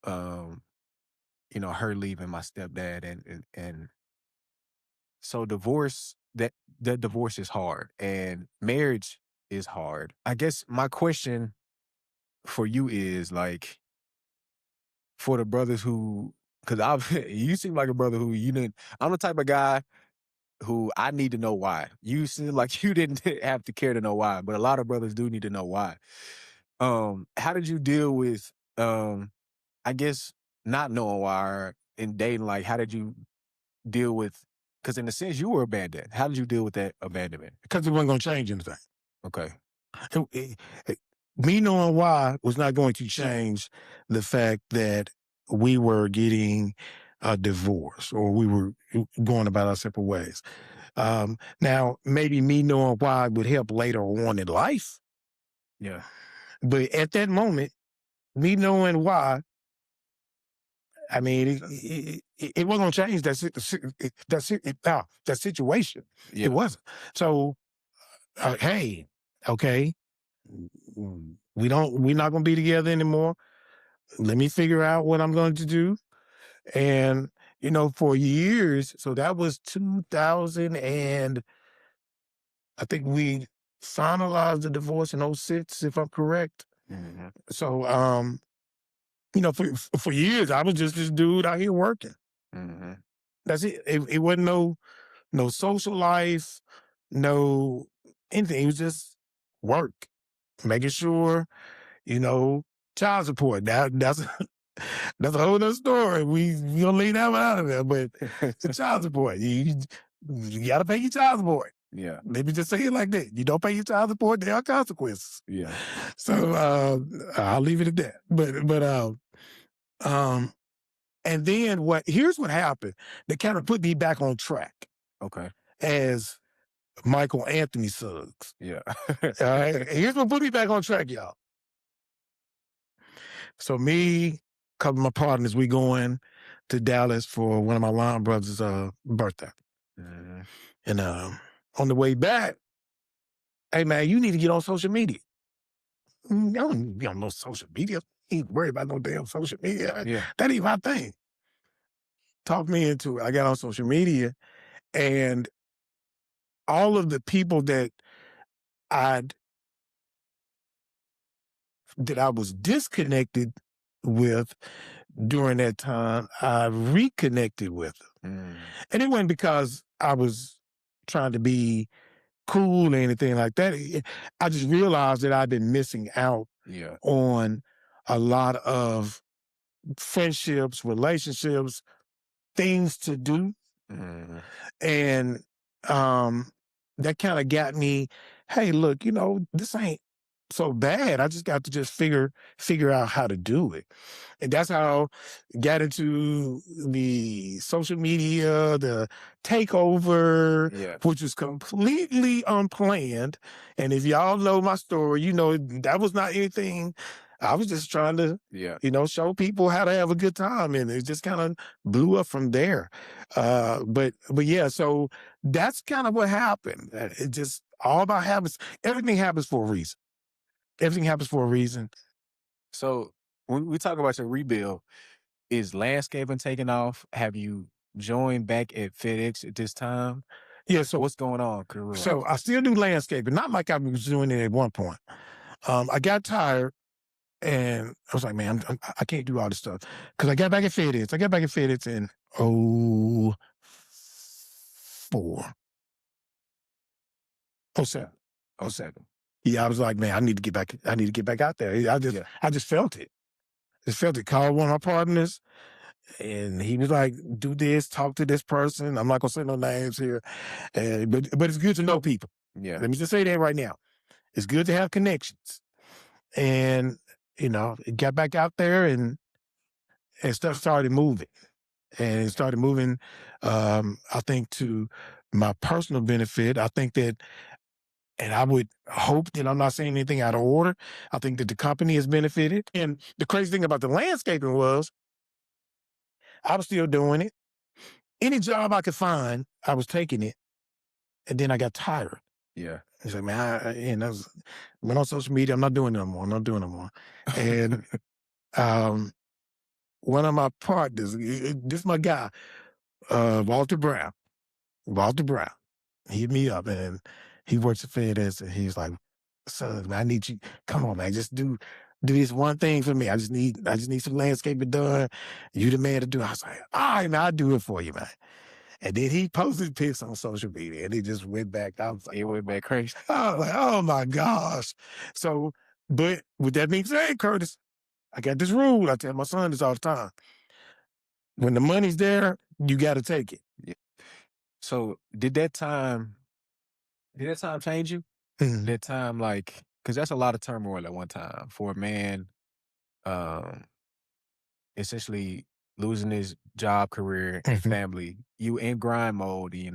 um, her leaving my stepdad and so divorce is hard and marriage is hard. I guess my question for you is like for the brothers who because I've you seem like a brother who you didn't I'm the type of guy who I need to know why. You seem like you didn't have to care to know why, but a lot of brothers do need to know why. How did you deal with I guess not knowing why or in dating, like how did you deal with because in a sense you were abandoned. How did you deal with that abandonment? Because it wasn't gonna change anything. Okay. It me knowing why was not going to change the fact that we were getting a divorce or we were going about our separate ways. Now, maybe me knowing why would help later on in life, Yeah. but at that moment, me knowing why, I mean, it wasn't going to change that situation. It Yeah. wasn't. So, hey, okay, we're not going to be together anymore. Let me figure out what I'm going to do. And, for years, so that was 2000 and I think we finalized the divorce in '06, if I'm correct. Mhm. So, for years, I was just this dude out here working. Mhm. That's it. It wasn't no social life, no anything. It was just work, making sure, you know, child support. That's that's a whole other story. We don't leave that one out of there, but the child support. You got to pay your child support. Yeah. Let me just say it like that. You don't pay your child support, there are consequences. Yeah. So I'll leave it at that. Um, and then here's what happened that kind of put me back on track Okay. as Michael Anthony Suggs. Yeah. All right. Here's what put me back on track, y'all. So me, a couple of my partners, we going to Dallas for one of my line brothers' birthday. Mhm. And on the way back, hey man, you need to get on social media. I don't be on no social media. I ain't worried about no damn social media. Yeah. That ain't my thing. Talked me into it. I got on social media and all of the people I'd that I was disconnected with during that time, I reconnected with them. Mm. And it wasn't because I was trying to be cool or anything like that. I just realized that I've been missing out Yeah. on a lot of friendships, relationships, things to do. Mhm. And that kind of got me, hey, look, this ain't so bad. I just got to just figure out how to do it. And that's how I got into the social media, the takeover, Yeah. which was completely unplanned. And if y'all know my story, that was not anything. I was just trying to, Yeah. show people how to have a good time. And it just kind of blew up from there. But yeah, so that's kind of what happened. It just all about habits. Everything happens for a reason. Everything happens for a reason. So when we talk about your rebuild, is landscaping taking off? Have you joined back at FedEx at this time? Yeah, so What's going on career so wise? I still do landscaping, not like I was doing it at one point. I got tired and I was like, man, I can't do all this stuff. Because I got back at FedEx. I got back at FedEx in '04. '07. Oh, seven. Yeah, I was like, man, I need to get back out there. Yeah. I just felt it. Just felt it. Called one of my partners and he was like, do this, talk to this person. I'm not gonna say no names here. But it's good to know people. Yeah. Let me just say that right now. It's good to have connections. And, it got back out there and stuff started moving. And it started moving, I think, to my personal benefit. I think that And I would hope that I'm not saying anything out of order. I think that the company has benefited. And the crazy thing about the landscaping was I was still doing it. Any job I could find, I was taking it. And then I got tired. Yeah. I said, man, and I went on social media. I'm not doing it no more. I'm not doing it no more. And one of my partners, this is my guy, Walter Brown. Walter Brown. He hit me up, and he works at FedEx, and he's like, "Son, man, I need you. Come on, man, just do this one thing for me. I just need some landscaping done. You the man to do it." I was like, "All right, man, I'll do it for you, man." And then he posted pics on social media, and he just went back. I was like, It went back crazy. I was like, oh my gosh. So, but with that being said, Curtis, I got this rule. I tell my son this all the time. When the money's there, you got to take it. Yeah. So did that time change you? Mhm. That time, like, because that's a lot of turmoil at one time for a man, um, essentially losing his job, career, and Mhm. family. You in grind mode, you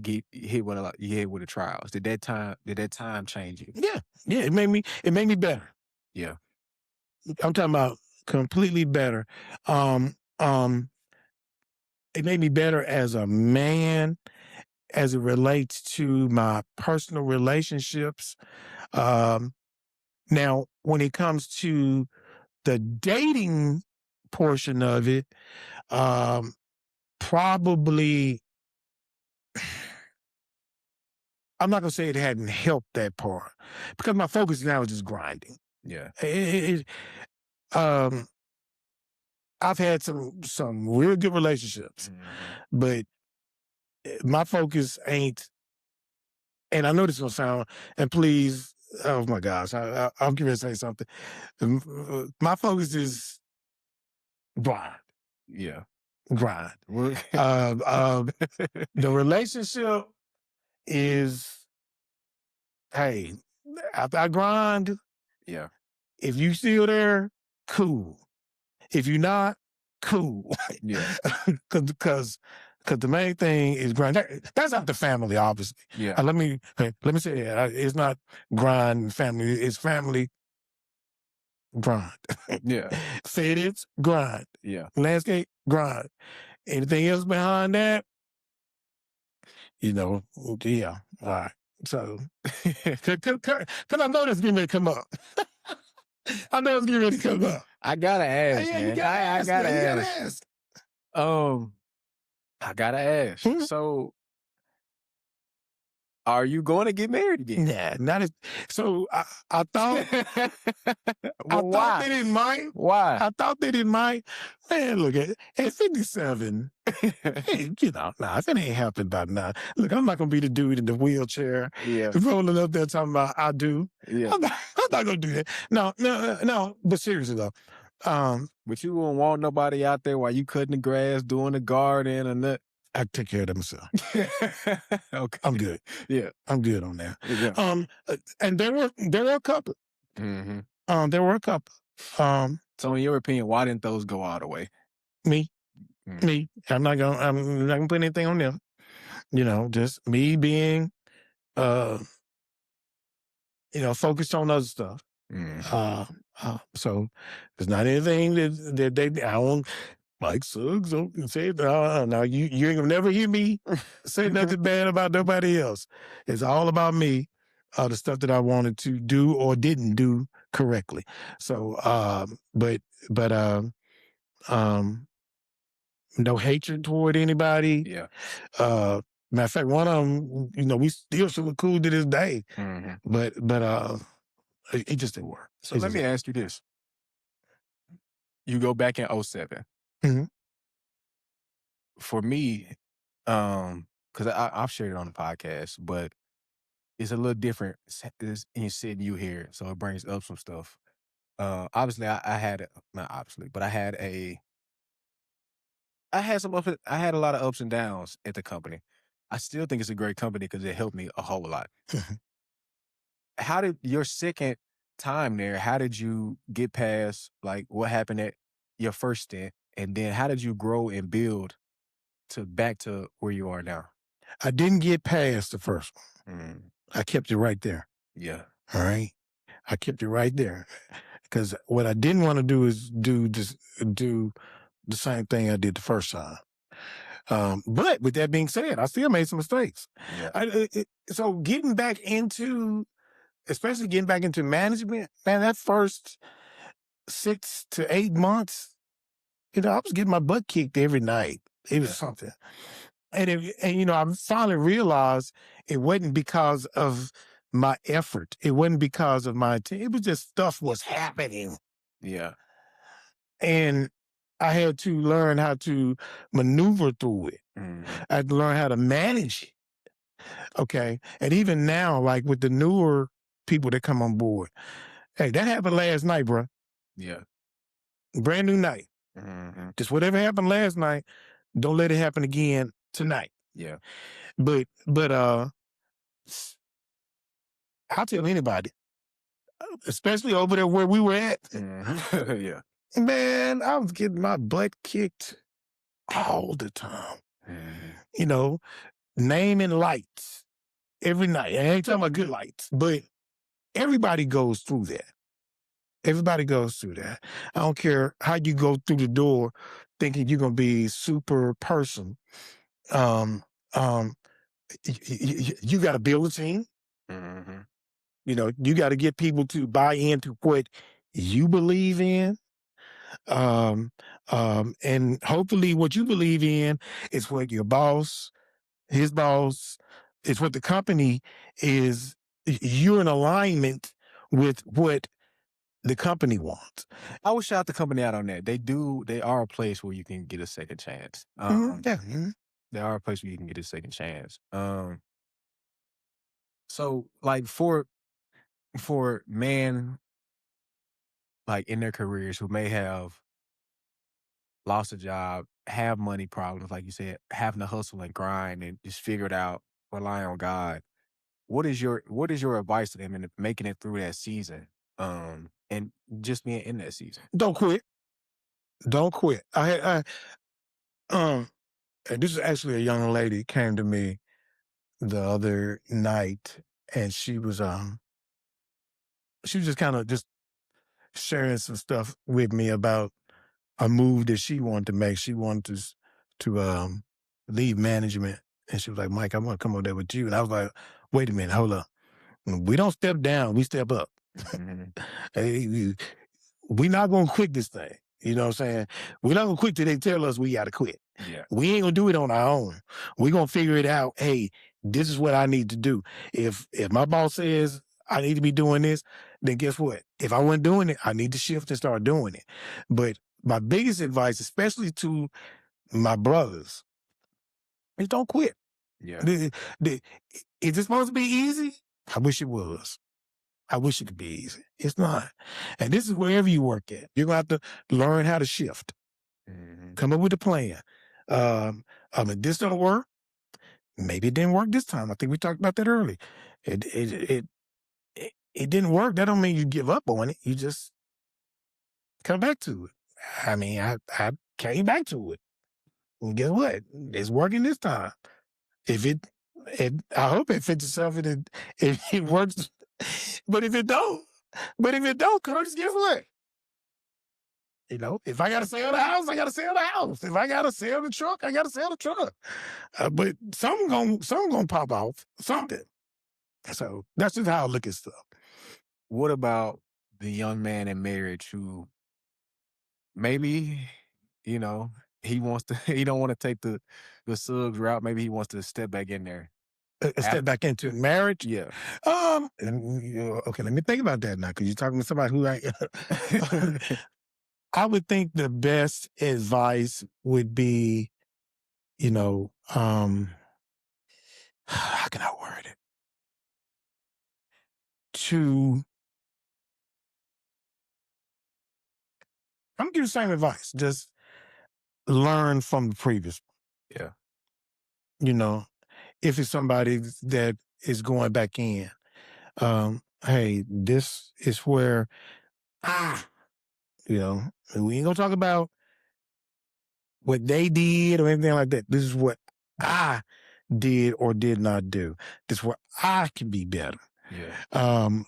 get hit with the trials. Did that time change you? Yeah, yeah. It made me better. Yeah. I'm talking about completely better. Um, um, it made me better as a man, as it relates to my personal relationships. Um, Now, when it comes to the dating portion of it, um, probably, I'm not gonna say it hadn't helped that part because my focus now is just grinding. Yeah. Um, I've had some real good relationships, Mhm. but my focus ain't. And I know this is gonna sound. And please, oh my gosh, I'm going to say something. My focus is grind, Yeah. grind. Well, The relationship is, hey, after I grind, yeah. if you still there, cool. If you're not, cool. Yeah. Because the main thing is grind. That's not the family, obviously. Yeah. Let me say that. It's not grind family. It's family grind. Yeah. FedEx, grind. Yeah. Landscape, grind. Anything else behind that, yeah. All right. So, because I know that's getting ready to come up. I know it's getting ready to come up. I gotta ask, Yeah, man. you gotta ask. I gotta Man. You gotta ask. ask. I gotta ask. Hmm? So, are you going to get married again? Nah, not as. So I thought. Well, why? They didn't mind. Why? I thought they didn't mind. Man, look at 57. Hey, nah, if it ain't happened by now, look, I'm not gonna be the dude in the wheelchair Yeah. rolling up there talking about I do. Yeah. I'm not gonna do that. No. But seriously though, But you won't want nobody out there while you cutting the grass, doing the garden, or nothing. I take care of them myself. Okay. I'm good. Yeah. I'm good on that. Yeah. And there were a couple. Mm-hmm. There were a couple. So, in your opinion, why didn't those go all the way? Me. Mm. Me. I'm not gonna put anything on them. Just me being focused on other stuff. Mm. So there's not anything that they I don't Mike Suggs don't say now you ain't gonna never hear me say nothing bad about nobody else. It's all about me, the stuff that I wanted to do or didn't do correctly. So but no hatred toward anybody. Yeah. Matter of fact, one of them, we still super cool to this day. Mm-hmm. But it just didn't work. So let me ask you this. You go back in 07. Mhm. For me, because I've shared it on the podcast, but it's a little different in sitting you here, so it brings up some stuff. Obviously, I had not obviously, but I had a lot of ups and downs at the company. I still think it's a great company because it helped me a whole lot. How did your second time there? How did you get past like what happened at your first stint, and then how did you grow and build to back to where you are now? I didn't get past the first one. I kept it right there. Yeah. All right. I kept it right there because what I didn't want to do is do the same thing I did the first time. But with that being said, I still made some mistakes. Yeah. So especially getting back into management, man, that first 6 to 8 months, I was getting my butt kicked every night. It was something. And I finally realized it wasn't because of my effort. It wasn't because of my it was just stuff was happening. Yeah. And I had to learn how to maneuver through it. Mhm. I had to learn how to manage it. Okay. And even now, like with the newer people that come on board, hey, that happened last night, bro. Yeah. Brand new night. Mhm. Just whatever happened last night, don't let it happen again tonight. Yeah. But I'll tell anybody, especially over there where we were at, Mhm. Yeah. man, I was getting my butt kicked all the time. Mhm. Naming lights every night. I ain't talking about good lights, but everybody goes through that. Everybody goes through that. I don't care how you go through the door thinking you're gonna be super person. Um, um, you got to build a team. Mhm. You got to get people to buy into what you believe in. And hopefully what you believe in is what your boss, his boss, is what the company is. You're in alignment with what the company wants. I would shout the company out on that. They are a place where you can get a second chance. Yeah. Mhm. They are a place where you can get a second chance. So like for men like in their careers who may have lost a job, have money problems, like you said, having to hustle and grind and just figure it out, rely on God. What is your advice to them in making it through that season? And just being in that season. Don't quit. Don't quit. And this is actually a young lady came to me the other night, and she was just kind of just sharing some stuff with me about a move that she wanted to make. She wanted to leave management, and she was like, "Mike, I want to come over there with you." And I was like, "Wait a minute, hold up. We don't step down, we step up. Mhm. Hey, we not gonna quit this thing. You know what I'm saying? We're not gonna quit till they tell us we gotta quit. Yeah. We ain't gonna do it on our own. We're gonna figure it out. Hey, this is what I need to do. If my boss says I need to be doing this, then guess what? If I wasn't doing it, I need to shift and start doing it. But my biggest advice, especially to my brothers, is don't quit. Yeah. The- the- Is it supposed to be easy? I wish it was. I wish it could be easy. It's not. And this is wherever you work at. You're gonna have to learn how to shift. Mhm. Come up with a plan. If this don't work, maybe it didn't work this time. I think we talked about that earlier. It didn't work. That don't mean you give up on it. You just come back to it. I mean, I came back to it. And guess what? It's working this time. If it, I hope it fits itself and it works. But if it don't, Curtis, guess what? If I gotta sell the house, I gotta sell the house. If I gotta sell the truck, I gotta sell the truck. But something gonna pop off. Something. So that's just how I look at stuff. What about the young man in marriage who maybe, you know, he wants to he don't want to take the Suggs route. Maybe he wants to step back in there. A Af- step back into marriage. yeah. Okay, let me think about that now, because you're talking to somebody who I. I would think the best advice would be, how can I word it? To I'm gonna give you the same advice. Just learn from the previous. Yeah. You know, if it's somebody that is going back in, hey, this is where ah, we ain't gonna talk about what they did or anything like that. This is what I did or did not do. This is where I can be better. Yeah. Um,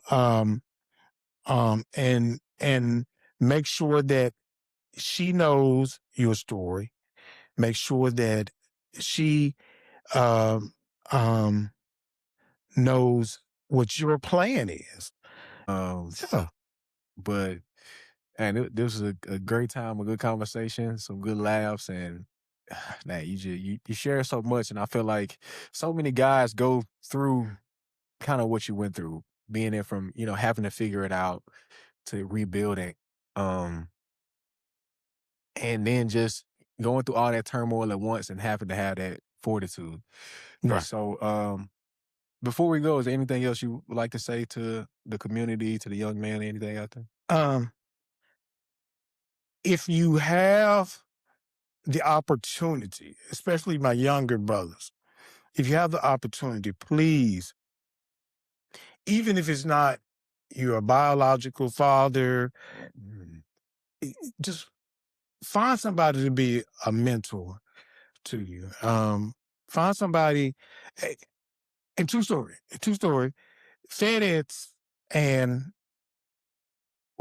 um, and make sure that she knows your story. Make sure that she um, um, knows what your plan is. Um, Yeah. but and this was a great time, a good conversation, some good laughs, and man, you share so much, and I feel like so many guys go through kind of what you went through, being there from having to figure it out to rebuilding, um, and then just going through all that turmoil at once and having to have that fortitude. Right. So, before we go, is there anything else you would like to say to the community, to the young man, anything out there? Um, if you have the opportunity, especially my younger brothers, if you have the opportunity, please, even if it's not your biological father, Mm, just find somebody to be a mentor to you. Find somebody, eh, and true story, FedEx, and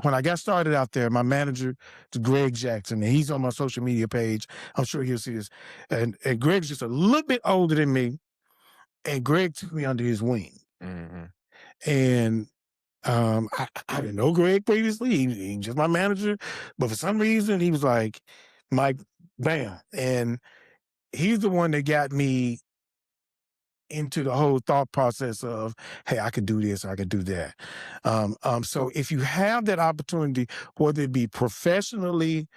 when I got started out there, my manager is Greg Jackson, and he's on my social media page. I'm sure he'll see this. And Greg's just a little bit older than me, and Greg took me under his wing. mhm, And I didn't know Greg previously. He just my manager, but for some reason he was like, Mike, bam, and he's the one that got me into the whole thought process of, hey, I could do this, I could do that. So if you have that opportunity, whether it be professionally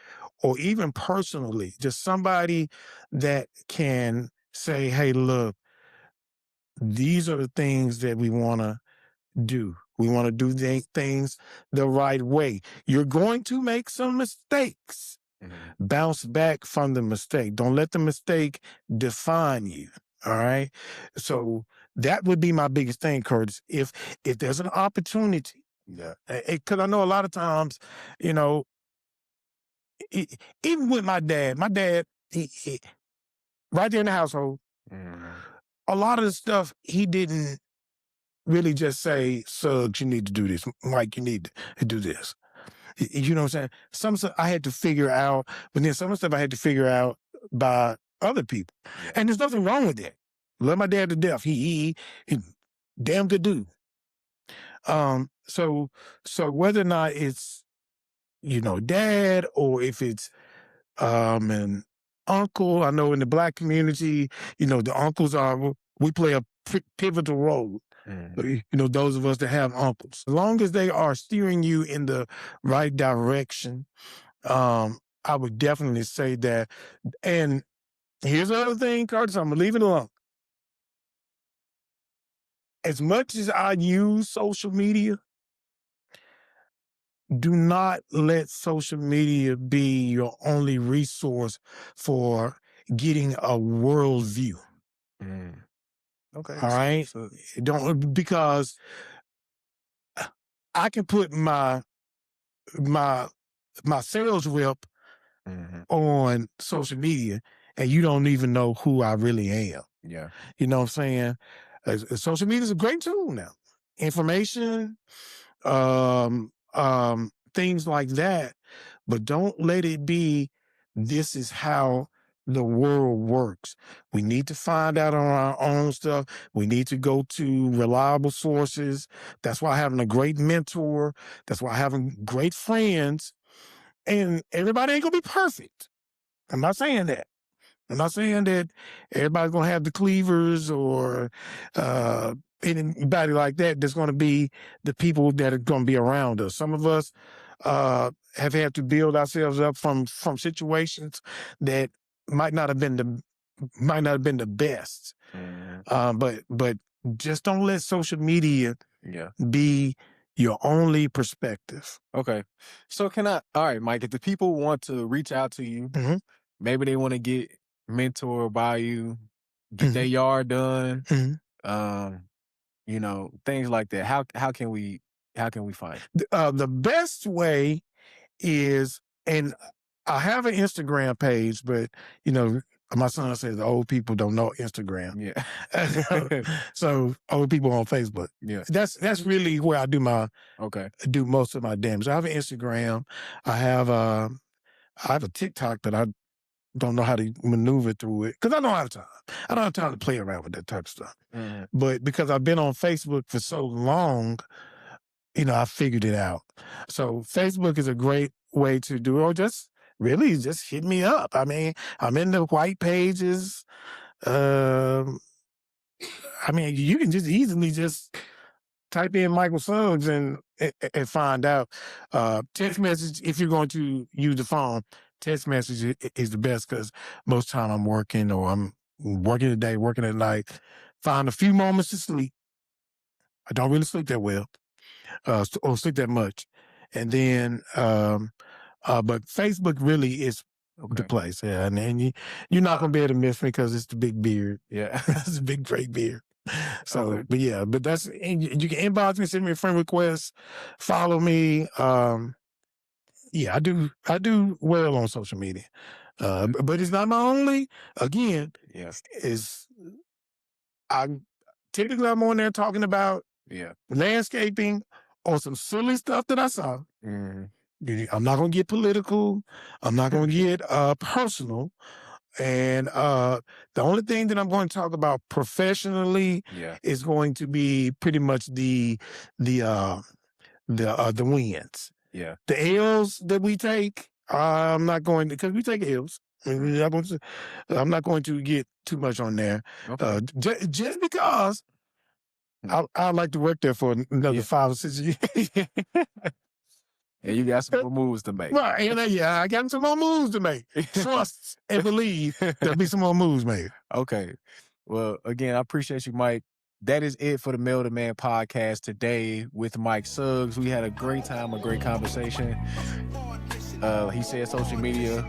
or even personally, just somebody that can say, hey, look, these are the things that we want to do. We want to do things the right way. You're going to make some mistakes. mhm. Bounce back from the mistake. Don't let the mistake define you. All right. So that would be my biggest thing, Curtis. If there's an opportunity, Yeah. because I know a lot of times, you know, e- even with my dad, right there in the household, Mhm. a lot of the stuff he didn't really just say, Suggs, you need to do this. Mike, you need to do this. You know what I'm saying? Some stuff I had to figure out, but then some stuff I had to figure out by other people. Yeah. And there's nothing wrong with that. Love my dad to death. He damn good dude. So whether or not it's, dad, or if it's an uncle, I know in the black community, the uncles we play a pivotal role. Mhm. Those of us that have uncles, as long as they are steering you in the right direction, I would definitely say that. And here's the other thing, Curtis, I'm gonna leave it alone. As much as I use social media, do not let social media be your only resource for getting a worldview. Mm. Okay. All right. So Don't, because I can put my my sales rep mhm. on social media and you don't even know who I really am. Yeah. You know what I'm saying? Social media is a great tool now. Information, things like that. But don't let it be, this is how the world works. We need to find out on our own stuff. We need to go to reliable sources. That's why having a great mentor, that's why having great friends, and everybody ain't gonna be perfect. I'm not saying that. I'm not saying that everybody's gonna have the cleavers or anybody like that. That's gonna be the people that are gonna be around us. Some of us have had to build ourselves up from situations that might not have been the best. Mhm. But just don't let social media Yeah. be your only perspective. Okay. So all right, Mike, if the people want to reach out to you, Mhm, maybe they want to get mentored by you, get their mhm, yard done, mhm. um, things like that. How can we find The best way is, and I have an Instagram page, but you know, My son says old people don't know Instagram. Yeah. So old people on Facebook. Yeah. That's really where I do most of my damage. I have an Instagram. I have a TikTok that I don't know how to maneuver through it because I don't have time. I don't have time to play around with that type of stuff. Mm-hmm. But because I've been on Facebook for so long, I figured it out. So Facebook is a great way to do it, or just hit me up. I mean, I'm in the white pages. I mean, you can just easily just type in Michael Suggs and find out. Text message, if you're going to use the phone, text message is the best because most time I'm working or I'm working today, working at night. Find a few moments to sleep. I don't really sleep that well, or sleep that much. And then, but Facebook really is the place. Yeah. And then you're not going to be able to miss me because it's the big beard. Yeah. It's a big, great beard. So, but yeah, but you can inbox me, send me a friend request, follow me. Yeah, I do well on social media. But it's not my only, again, Yes. Typically I'm on there talking about Yeah. landscaping or some silly stuff that I saw. Mm-hmm. I'm not going to get political. I'm not going to get personal. And the only thing that I'm going to talk about professionally is going to be pretty much the wins. Yeah. The L's that we take, I'm not going to, because we take L's. I'm not going to get too much on there. Okay. Just because I'd like to work there for another 5 or 6 years. And you got some more moves to make. Right. And I got some more moves to make. Trust and believe there'll be some more moves made. Okay. Well, again, I appreciate you, Mike. That is it for the Male to Man podcast today with Mike Suggs. We had a great time, a great conversation. He said social media,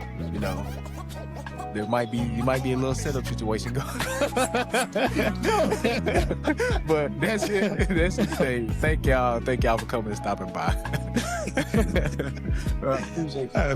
you might be a little setup situation going. But that's it. That's the thing. Thank y'all for coming and stopping by. Appreciate you.